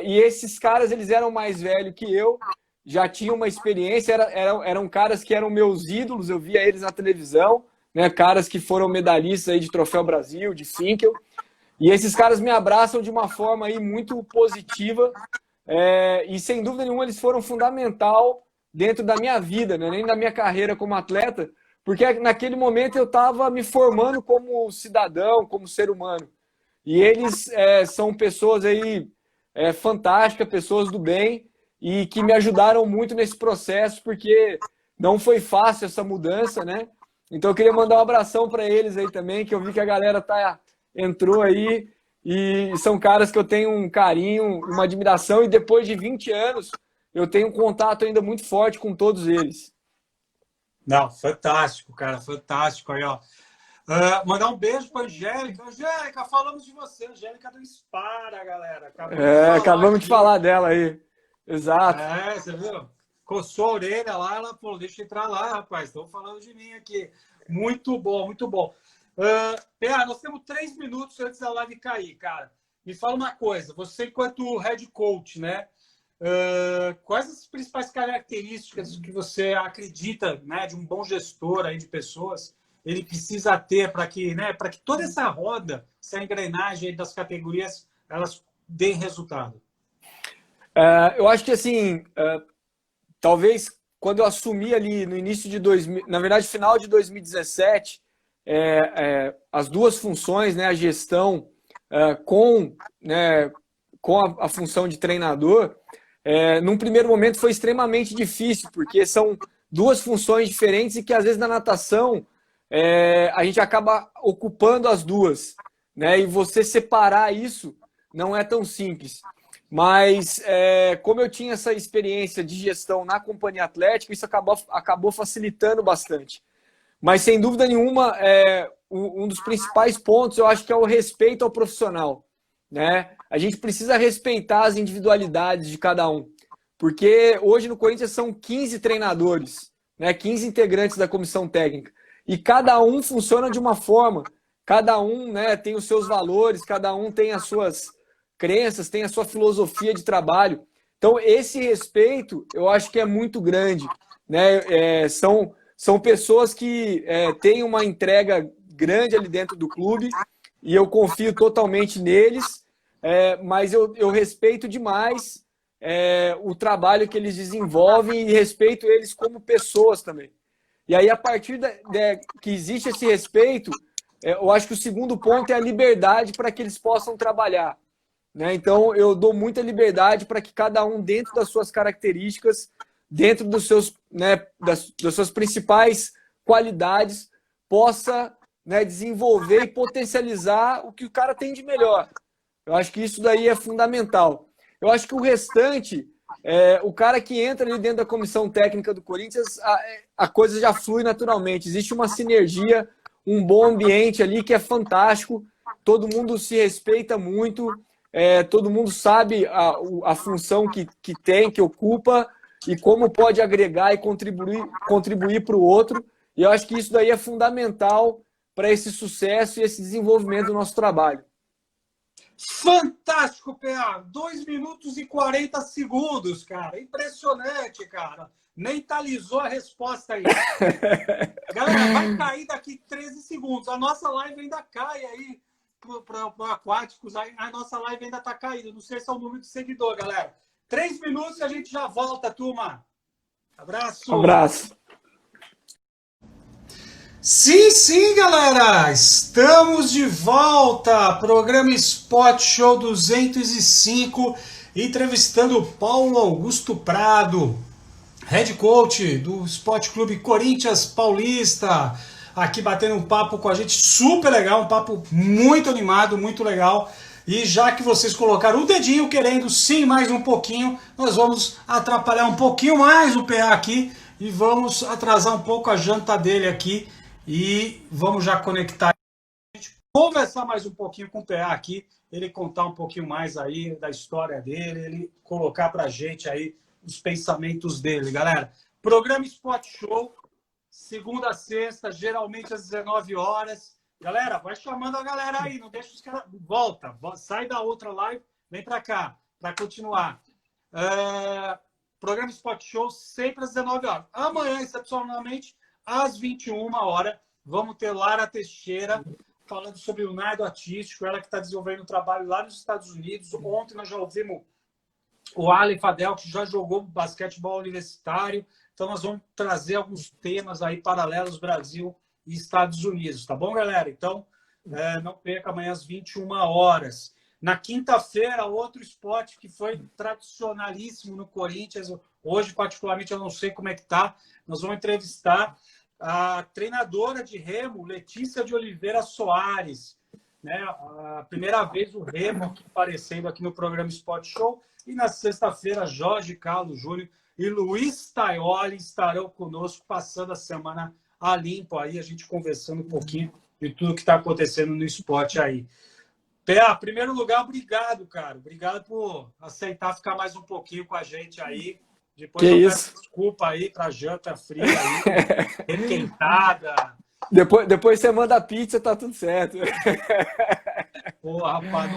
E esses caras, eles eram mais velhos que eu, já tinham uma experiência, eram caras que eram meus ídolos, eu via eles na televisão, né? Caras que foram medalhistas aí de Troféu Brasil, de Finkel. E esses caras me abraçam de uma forma aí muito positiva, e sem dúvida nenhuma eles foram fundamental dentro da minha vida, né? Nem da minha carreira como atleta, porque naquele momento eu estava me formando como cidadão, como ser humano. E eles são pessoas aí fantásticas, pessoas do bem, e que me ajudaram muito nesse processo, porque não foi fácil essa mudança, né? Então eu queria mandar um abração para eles aí também, que eu vi que a galera entrou aí, e são caras que eu tenho um carinho, uma admiração, e depois de 20 anos eu tenho um contato ainda muito forte com todos eles. Não, fantástico, cara, fantástico aí, ó. Mandar um beijo para Angélica. Angélica, falamos de você. Angélica do Spara, galera. Acabamos de falar dela aí. Exato. Você viu? Coçou a orelha lá, ela falou, deixa eu entrar lá, rapaz. Estão falando de mim aqui. Muito bom, muito bom. PA, nós temos 3 minutos antes da live cair, cara. Me fala uma coisa. Você, enquanto head coach, né? Quais as principais características que você acredita, né, de um bom gestor aí de pessoas ele precisa ter para que, né, para que toda essa roda, essa engrenagem das categorias, elas deem resultado? Eu acho que assim, talvez quando eu assumi ali no início de 2000, na verdade final de 2017, as duas funções, né, a gestão com a função de treinador, num primeiro momento foi extremamente difícil, porque são duas funções diferentes e que às vezes na natação a gente acaba ocupando as duas, né? E você separar isso não é tão simples. Mas como eu tinha essa experiência de gestão na companhia atlética, isso acabou facilitando bastante. Mas sem dúvida nenhuma, um dos principais pontos eu acho que é o respeito ao profissional, né? A gente precisa respeitar as individualidades de cada um, porque hoje no Corinthians são 15 treinadores, né? 15 integrantes da comissão técnica. E cada um funciona de uma forma, cada um, né, tem os seus valores, cada um tem as suas crenças, tem a sua filosofia de trabalho. Então, esse respeito, eu acho que é muito grande, né? São pessoas que têm uma entrega grande ali dentro do clube e eu confio totalmente neles, mas eu respeito demais o trabalho que eles desenvolvem e respeito eles como pessoas também. E aí, a partir que existe esse respeito, eu acho que o segundo ponto é a liberdade para que eles possam trabalhar, né? Então, eu dou muita liberdade para que cada um, dentro das suas características, dentro dos seus, né, das suas principais qualidades, possa, né, desenvolver e potencializar o que o cara tem de melhor. Eu acho que isso daí é fundamental. Eu acho que o restante... o cara que entra ali dentro da comissão técnica do Corinthians, a coisa já flui naturalmente. Existe uma sinergia, um bom ambiente ali que é fantástico. Todo mundo se respeita muito, todo mundo sabe a função que tem, que ocupa e como pode agregar e contribuir para o outro. E eu acho que isso daí é fundamental para esse sucesso e esse desenvolvimento do nosso trabalho. Fantástico, PA! 2 minutos e 40 segundos, cara. Impressionante, cara. mentalizou a resposta aí. Galera, vai cair daqui 13 segundos. A nossa live ainda cai aí para Aquáticos. A nossa live ainda está caindo. Não sei se é o número de seguidor, galera. 3 minutos e a gente já volta, turma. Abraço. Abraço. Sim, sim, galera. Estamos de volta. Programa Spot Show 205. Entrevistando o Paulo Augusto Prado, head coach do Sport Clube Corinthians Paulista, aqui batendo um papo com a gente, super legal, um papo muito animado, muito legal. E já que vocês colocaram o dedinho querendo sim mais um pouquinho, nós vamos atrapalhar um pouquinho mais o PA aqui e vamos atrasar um pouco a janta dele aqui e vamos já conectar, conversar mais um pouquinho com o PA aqui, ele contar um pouquinho mais aí da história dele, ele colocar pra gente aí os pensamentos dele, galera. Programa Spot Show, segunda a sexta, geralmente às 19 horas. Galera, vai chamando a galera aí, não deixa os caras... Volta, sai da outra live, vem pra cá, pra continuar. Programa Spot Show, sempre às 19 horas. Amanhã, excepcionalmente, às 21 horas, vamos ter Lara Teixeira falando sobre o nado artístico, ela que está desenvolvendo um trabalho lá nos Estados Unidos. Ontem nós já ouvimos o Ale Fadel, que já jogou basquetebol universitário. Então nós vamos trazer alguns temas aí paralelos Brasil e Estados Unidos, tá bom, galera? Então não perca amanhã às 21 horas. Na quinta-feira, outro esporte que foi tradicionalíssimo no Corinthians. Hoje, particularmente, eu não sei como é que tá. Nós vamos entrevistar a treinadora de remo, Letícia de Oliveira Soares, né? A primeira vez o remo aqui, aparecendo aqui no programa Spot Show. E na sexta-feira, Jorge Carlos Júnior e Luiz Taioli estarão conosco, passando a semana a limpo aí, a gente conversando um pouquinho de tudo que está acontecendo no esporte aí. Pé, primeiro lugar, obrigado, cara. Obrigado por aceitar ficar mais um pouquinho com a gente aí. Depois eu peço desculpa aí pra janta fria aí, requentada. Depois você manda a pizza, tá tudo certo. Pô, rapaz,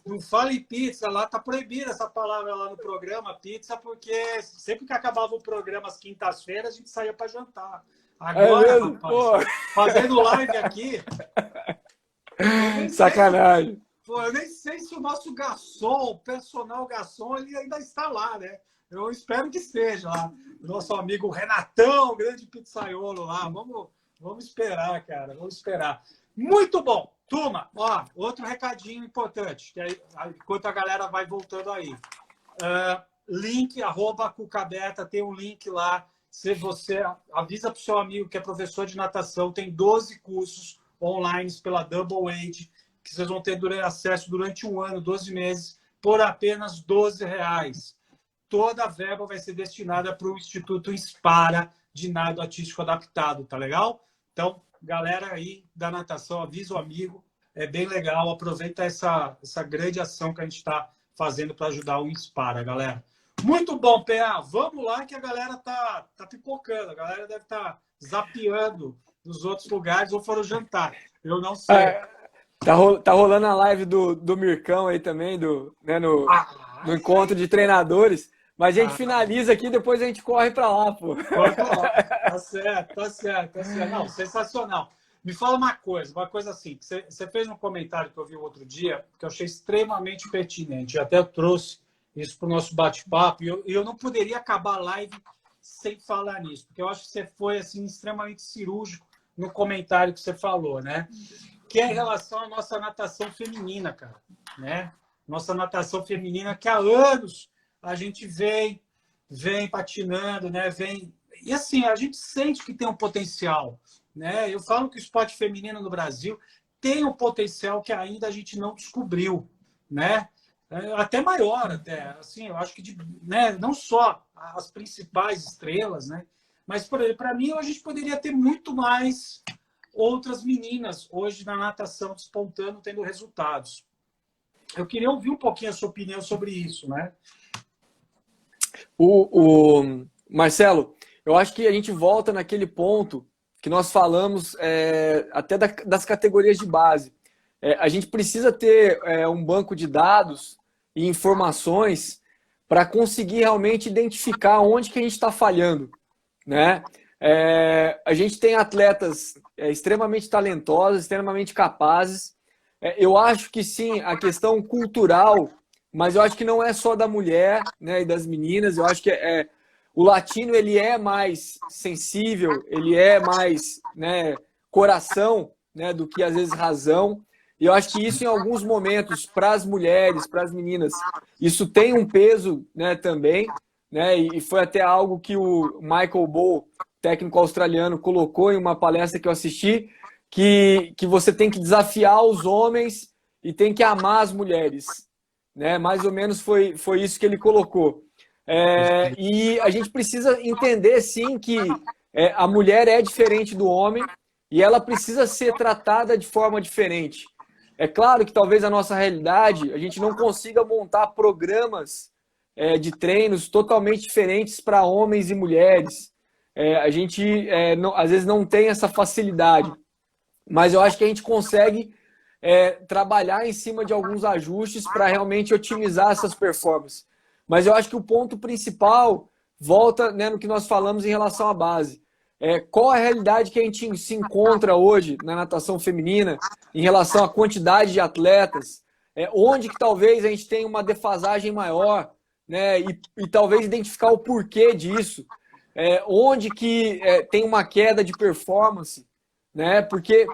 não fala em pizza lá, tá proibida essa palavra lá no programa, pizza, porque sempre que acabava o programa às quintas-feiras, a gente saía para jantar. Agora, rapaz, pô, fazendo live aqui... Sacanagem. Pô, eu nem sei se o nosso garçom, o personal garçom, ele ainda está lá, né? Eu espero que esteja lá. Nosso amigo Renatão, grande pizzaiolo lá. Vamos esperar, cara. Vamos esperar. Muito bom. Turma, ó, outro recadinho importante, que aí, enquanto a galera vai voltando aí. Link, @cucabeta, tem um link lá. Se você avisa para o seu amigo que é professor de natação, tem 12 cursos online pela Double Age, que vocês vão ter acesso durante um ano, 12 meses, por apenas R$12. Toda a verba vai ser destinada para o Instituto Inspara de Nado Artístico Adaptado, tá legal? Então, galera aí da natação, avisa o amigo, é bem legal, aproveita essa grande ação que a gente está fazendo para ajudar o Inspara, galera. Muito bom, PA, vamos lá que a galera tá pipocando, a galera deve estar zapeando nos outros lugares ou foram jantar, eu não sei. Tá rolando a live do Mircão aí também, no encontro de treinadores. Mas a gente finaliza aqui e depois a gente corre para lá, pô. Corre pra lá. Tá certo. Não, sensacional. Me fala uma coisa assim. Você fez um comentário que eu vi outro dia, que eu achei extremamente pertinente. Até eu trouxe isso para o nosso bate-papo. E eu não poderia acabar a live sem falar nisso, porque eu acho que você foi assim, extremamente cirúrgico no comentário que você falou, né? Que é em relação à nossa natação feminina, cara. Né? Nossa natação feminina que há anos a gente vem patinando, né? E assim, a gente sente que tem um potencial, né? Eu falo que o esporte feminino no Brasil tem um potencial que ainda a gente não descobriu, né? Até maior, até. Assim, eu acho que né? Não só as principais estrelas, né? Mas, para mim, a gente poderia ter muito mais outras meninas hoje na natação despontando, tendo resultados. Eu queria ouvir um pouquinho a sua opinião sobre isso, né? Marcelo, eu acho que a gente volta naquele ponto que nós falamos até das categorias de base. A gente precisa ter um banco de dados e informações para conseguir realmente identificar onde que a gente está falhando, né? A gente tem atletas extremamente talentosos, extremamente capazes. Eu acho que sim, a questão cultural, mas eu acho que não é só da mulher, né, e das meninas. Eu acho que o latino ele é mais sensível, ele é mais, né, coração, né, do que às vezes razão. E eu acho que isso em alguns momentos para as mulheres, para as meninas, isso tem um peso, né, também, né? E foi até algo que o Michael Bow, técnico australiano, colocou em uma palestra que eu assisti, que você tem que desafiar os homens e tem que amar as mulheres, né? Mais ou menos foi isso que ele colocou. E a gente precisa entender, sim, que a mulher é diferente do homem e ela precisa ser tratada de forma diferente. É claro que talvez a nossa realidade, a gente não consiga montar programas de treinos totalmente diferentes para homens e mulheres. A gente, às vezes, não tem essa facilidade. Mas eu acho que a gente consegue trabalhar em cima de alguns ajustes para realmente otimizar essas performances. Mas eu acho que o ponto principal volta, né, no que nós falamos em relação à base. Qual a realidade que a gente se encontra hoje na natação feminina em relação à quantidade de atletas? Onde que talvez a gente tenha uma defasagem maior, né, e talvez identificar o porquê disso? Onde que tem uma queda de performance, né? Porque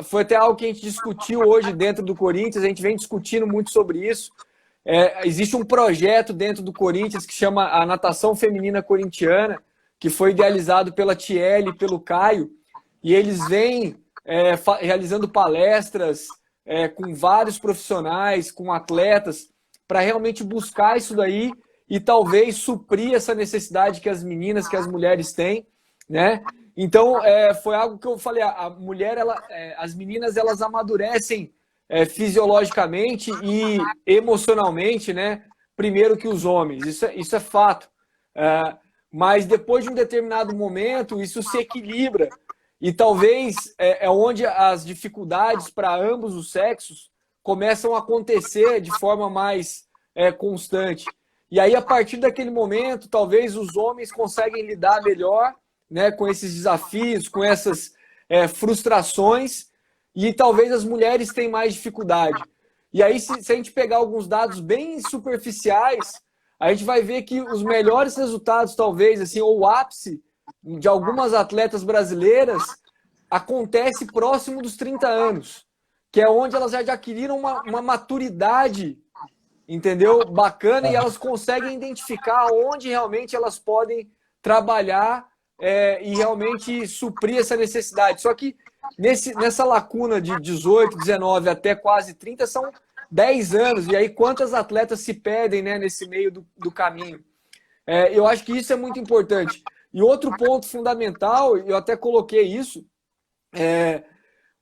foi até algo que a gente discutiu hoje dentro do Corinthians, a gente vem discutindo muito sobre isso. Existe um projeto dentro do Corinthians que chama a Natação Feminina Corintiana, que foi idealizado pela Tiele e pelo Caio, e eles vêm realizando palestras com vários profissionais, com atletas, para realmente buscar isso daí e talvez suprir essa necessidade que as meninas, que as mulheres têm, né? Então, foi algo que eu falei, a mulher, as meninas, elas amadurecem fisiologicamente e emocionalmente, né? Primeiro que os homens, isso é fato. Mas depois de um determinado momento, isso se equilibra. E talvez onde as dificuldades para ambos os sexos começam a acontecer de forma mais constante. E aí, a partir daquele momento, talvez os homens conseguem lidar melhor, né, com esses desafios, com essas frustrações, e talvez as mulheres tenham mais dificuldade. E aí, se a gente pegar alguns dados bem superficiais, a gente vai ver que os melhores resultados, talvez, assim, ou o ápice de algumas atletas brasileiras acontece próximo dos 30 anos, que é onde elas já adquiriram uma maturidade, entendeu? Bacana, e elas conseguem identificar onde realmente elas podem trabalhar e realmente suprir essa necessidade. Só que nessa lacuna de 18, 19 até quase 30 são 10 anos. E aí quantas atletas se perdem, né, nesse meio do caminho? Eu acho que isso é muito importante. E outro ponto fundamental, eu até coloquei isso,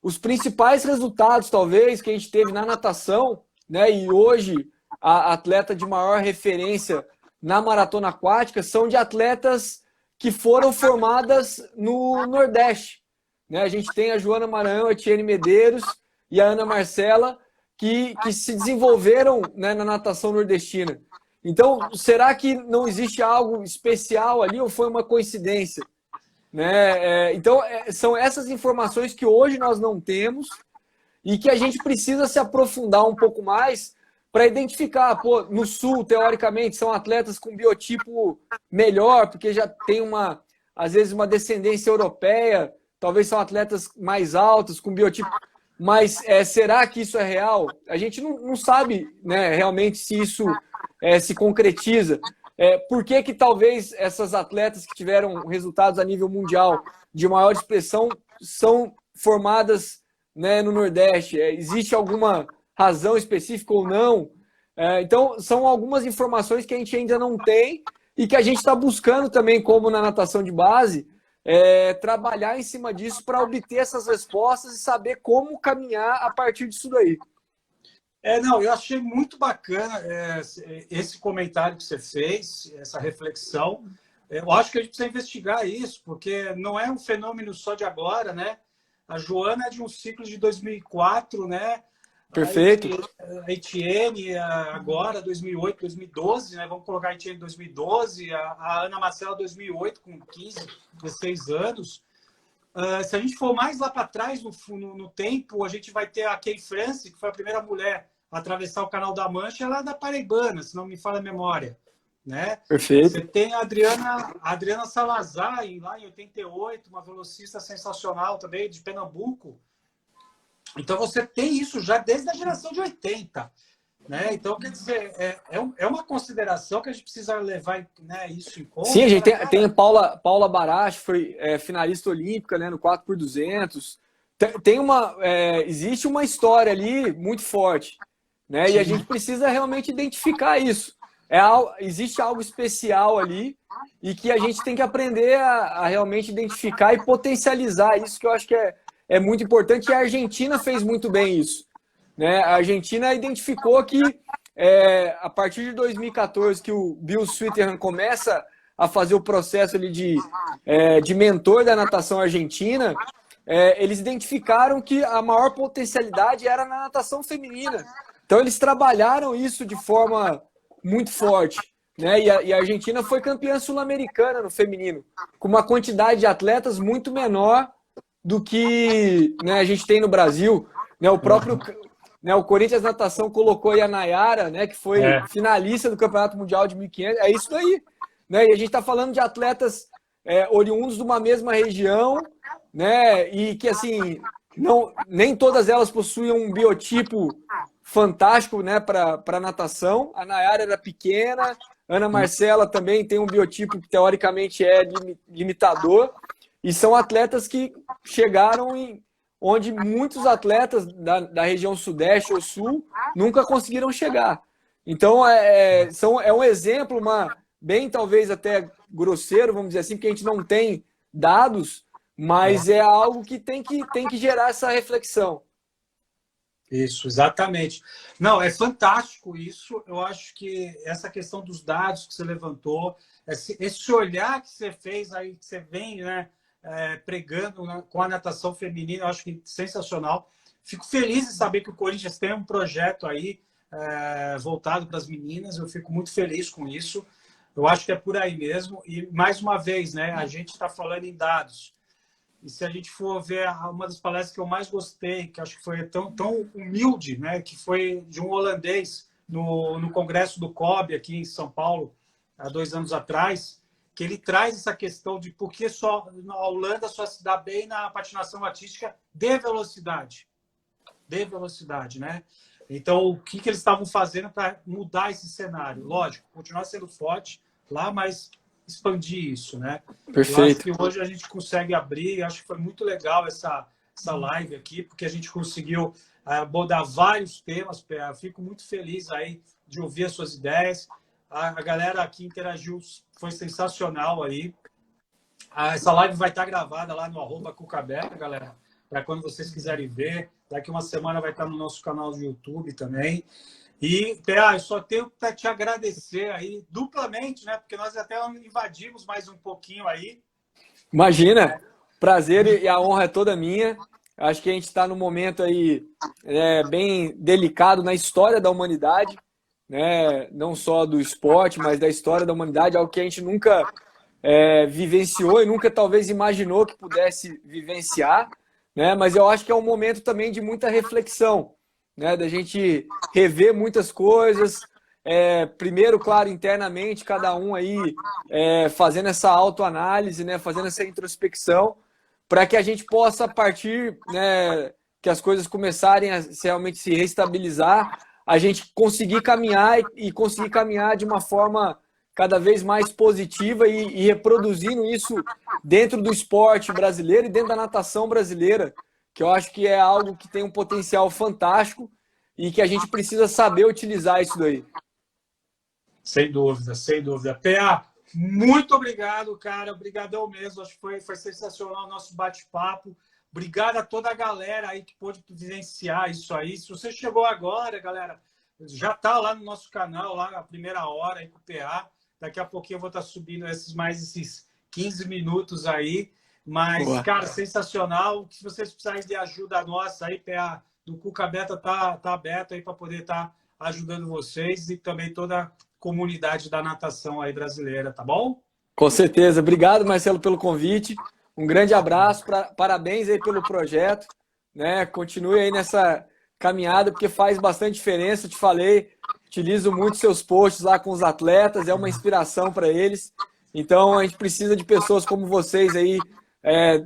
os principais resultados, talvez, que a gente teve na natação, né, e hoje a atleta de maior referência na maratona aquática são de atletas que foram formadas no Nordeste, né? A gente tem a Joana Maranhão, a Etienne Medeiros e a Ana Marcela que se desenvolveram, né, na natação nordestina. Então, será que não existe algo especial ali ou foi uma coincidência? Né? Então, são essas informações que hoje nós não temos e que a gente precisa se aprofundar um pouco mais para identificar. Pô, no Sul, teoricamente, são atletas com biotipo melhor, porque já tem às vezes, uma descendência europeia, talvez são atletas mais altos, com biotipo. Mas será que isso é real? A gente não sabe, né, realmente se isso se concretiza. Por que talvez essas atletas que tiveram resultados a nível mundial de maior expressão são formadas, né, no Nordeste? Existe alguma razão específica ou não? Então, são algumas informações que a gente ainda não tem e que a gente está buscando também, como na natação de base, trabalhar em cima disso para obter essas respostas e saber como caminhar a partir disso daí. Não, eu achei muito bacana esse comentário que você fez, essa reflexão. Eu acho que a gente precisa investigar isso, porque não é um fenômeno só de agora, né? A Joana é de um ciclo de 2004, né? Perfeito. A Etienne agora, 2008, 2012, né? Vamos colocar a Etienne 2012, a Ana Marcela 2008, com 15, 16 anos. Se a gente for mais lá para trás no tempo, a gente vai ter a Kay France, que foi a primeira mulher a atravessar o Canal da Mancha, ela é da Paraibana, se não me falha a memória. Né? Perfeito. Você tem a Adriana Salazar, lá em 88, uma velocista sensacional também, de Pernambuco. Então, você tem isso já desde a geração de 80. Né? Então, quer dizer, é uma consideração que a gente precisa levar, né, isso em conta. Sim, a gente tem a Paula Baracho, foi finalista olímpica, né, no 4x200. Existe uma história ali muito forte, né? Sim. E a gente precisa realmente identificar isso. Existe algo especial ali e que a gente tem que aprender a realmente identificar e potencializar isso, que eu acho que é muito importante. E a Argentina fez muito bem isso. Né? A Argentina identificou que a partir de 2014 que o Bill Sweeterman começa a fazer o processo ali de mentor da natação argentina, eles identificaram que a maior potencialidade era na natação feminina. Então eles trabalharam isso de forma muito forte. Né? E a Argentina foi campeã sul-americana no feminino, com uma quantidade de atletas muito menor do que, né, a gente tem no Brasil. Né? O próprio... Né, o Corinthians Natação colocou aí a Nayara, né, que foi finalista do Campeonato Mundial de 1.500. É isso daí. Né? E a gente está falando de atletas oriundos de uma mesma região, né, e que, assim, nem todas elas possuem um biotipo fantástico, né, para natação. A Nayara era pequena, Ana Marcela também tem um biotipo que, teoricamente, é limitador. E são atletas que chegaram onde muitos atletas da região sudeste ou sul nunca conseguiram chegar. Então, é um exemplo, bem talvez até grosseiro, vamos dizer assim, porque a gente não tem dados, mas é algo que tem que gerar essa reflexão. Isso, exatamente. Não, é fantástico isso. Eu acho que essa questão dos dados que você levantou, esse olhar que você fez aí, que você vem, né, pregando, né, com a natação feminina, eu acho que sensacional. Fico feliz de saber que o Corinthians tem um projeto aí voltado para as meninas. Eu fico muito feliz com isso. Eu acho que é por aí mesmo. E, mais uma vez, né, a gente está falando em dados. E se a gente for ver uma das palestras que eu mais gostei, que acho que foi tão humilde, né, que foi de um holandês no Congresso do COB aqui em São Paulo, há 2 anos atrás, que ele traz essa questão de por que só a Holanda só se dá bem na patinação artística de velocidade. De velocidade, né? Então, o que eles estavam fazendo para mudar esse cenário? Lógico, continuar sendo forte lá, mas expandir isso, né? Perfeito. Eu acho que hoje a gente consegue abrir, acho que foi muito legal essa live aqui, porque a gente conseguiu abordar vários temas. Fico muito feliz aí de ouvir as suas ideias. A galera aqui interagiu, foi sensacional aí. Essa live vai estar gravada lá no @cucaberta, galera, para quando vocês quiserem ver. Daqui uma semana vai estar no nosso canal do YouTube também. E, PA, eu só tenho para te agradecer aí duplamente, né? Porque nós até invadimos mais um pouquinho aí. Imagina, prazer e a honra é toda minha. Acho que a gente está num momento aí bem delicado na história da humanidade, né? Não só do esporte, mas da história da humanidade, algo que a gente nunca vivenciou e nunca talvez imaginou que pudesse vivenciar, né? Mas eu acho que é um momento também de muita reflexão, né? Da gente rever muitas coisas. Primeiro, claro, internamente, cada um aí fazendo essa autoanálise, né? Fazendo essa introspecção, para que a gente possa, a partir, né, que as coisas começarem a realmente se reestabilizar, a gente conseguir caminhar e conseguir caminhar de uma forma cada vez mais positiva e reproduzindo isso dentro do esporte brasileiro e dentro da natação brasileira, que eu acho que é algo que tem um potencial fantástico e que a gente precisa saber utilizar isso daí. Sem dúvida, sem dúvida. PA, muito obrigado, cara. Obrigadão mesmo. Acho que foi sensacional o nosso bate-papo. Obrigado a toda a galera aí que pôde vivenciar isso aí. Se você chegou agora, galera, já lá no nosso canal, lá na primeira hora aí com o PA. Daqui a pouquinho eu vou estar subindo esses 15 minutos aí. Mas, boa, cara, sensacional. Se vocês precisarem de ajuda nossa aí, PA, do Cuca Beta tá aberto aí para poder estar ajudando vocês e também toda a comunidade da natação aí brasileira, tá bom? Com certeza. Obrigado, Marcelo, pelo convite. Um grande abraço, parabéns aí pelo projeto, né? Continue aí nessa caminhada, porque faz bastante diferença. Eu te falei, utilizo muito seus posts lá com os atletas, é uma inspiração para eles. Então, a gente precisa de pessoas como vocês aí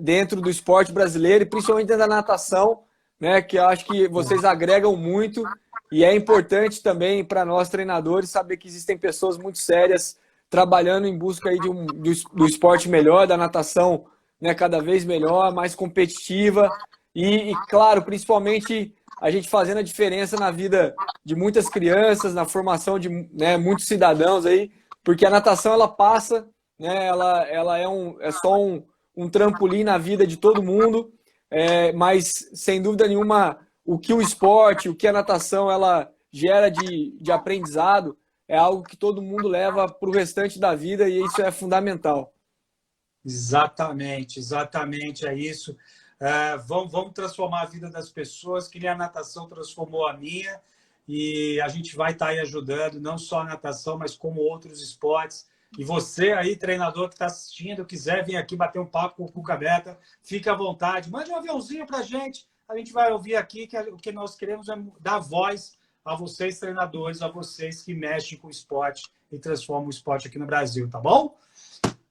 dentro do esporte brasileiro e principalmente dentro da natação, né? Que eu acho que vocês agregam muito e é importante também para nós treinadores saber que existem pessoas muito sérias trabalhando em busca aí do esporte melhor, da natação, né, cada vez melhor, mais competitiva e, claro, principalmente a gente fazendo a diferença na vida de muitas crianças, na formação de, né, muitos cidadãos aí, porque a natação ela passa, né, ela é só um trampolim na vida de todo mundo, mas sem dúvida nenhuma o que o esporte, o que a natação ela gera de aprendizado é algo que todo mundo leva para o restante da vida e isso é fundamental. Exatamente, exatamente, é isso. Vamos transformar a vida das pessoas, que nem a natação transformou a minha, e a gente vai estar aí ajudando, não só a natação, mas como outros esportes. E você aí, treinador que está assistindo, quiser vir aqui bater um papo com o Cuca Beta, fique à vontade, mande um aviãozinho para a gente vai ouvir aqui, que o que nós queremos é dar voz a vocês, treinadores, a vocês que mexem com o esporte e transformam o esporte aqui no Brasil, tá bom?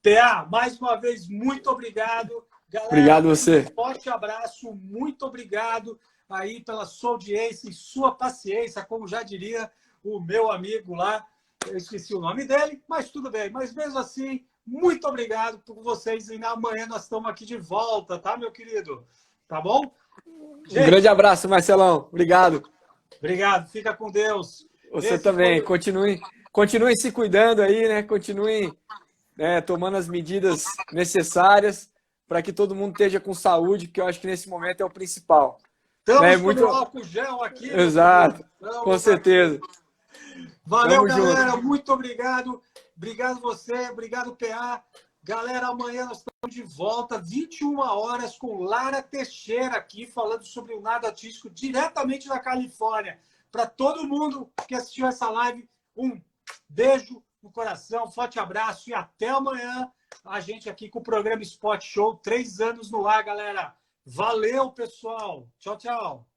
PA, mais uma vez, muito obrigado. Galera, obrigado você. Um forte abraço, muito obrigado aí pela sua audiência e sua paciência, como já diria o meu amigo lá, eu esqueci o nome dele, mas tudo bem. Mas mesmo assim, muito obrigado por vocês e amanhã nós estamos aqui de volta, tá, meu querido? Tá bom? Gente, um grande abraço, Marcelão. Obrigado. Obrigado, fica com Deus. Você também. Continuem se cuidando aí, né? Continuem tomando as medidas necessárias para que todo mundo esteja com saúde, porque eu acho que nesse momento é o principal. Estamos com álcool gel aqui. Exato, com certeza. Valeu, tamo galera. Junto. Muito obrigado. Obrigado você, obrigado, PA. Galera, amanhã nós estamos de volta, 21 horas, com Lara Teixeira aqui, falando sobre o nado artístico diretamente da Califórnia. Para todo mundo que assistiu essa live, um beijo no coração, forte abraço e até amanhã. A gente aqui com o programa Spot Show, 3 anos no ar, galera. Valeu, pessoal. Tchau, tchau.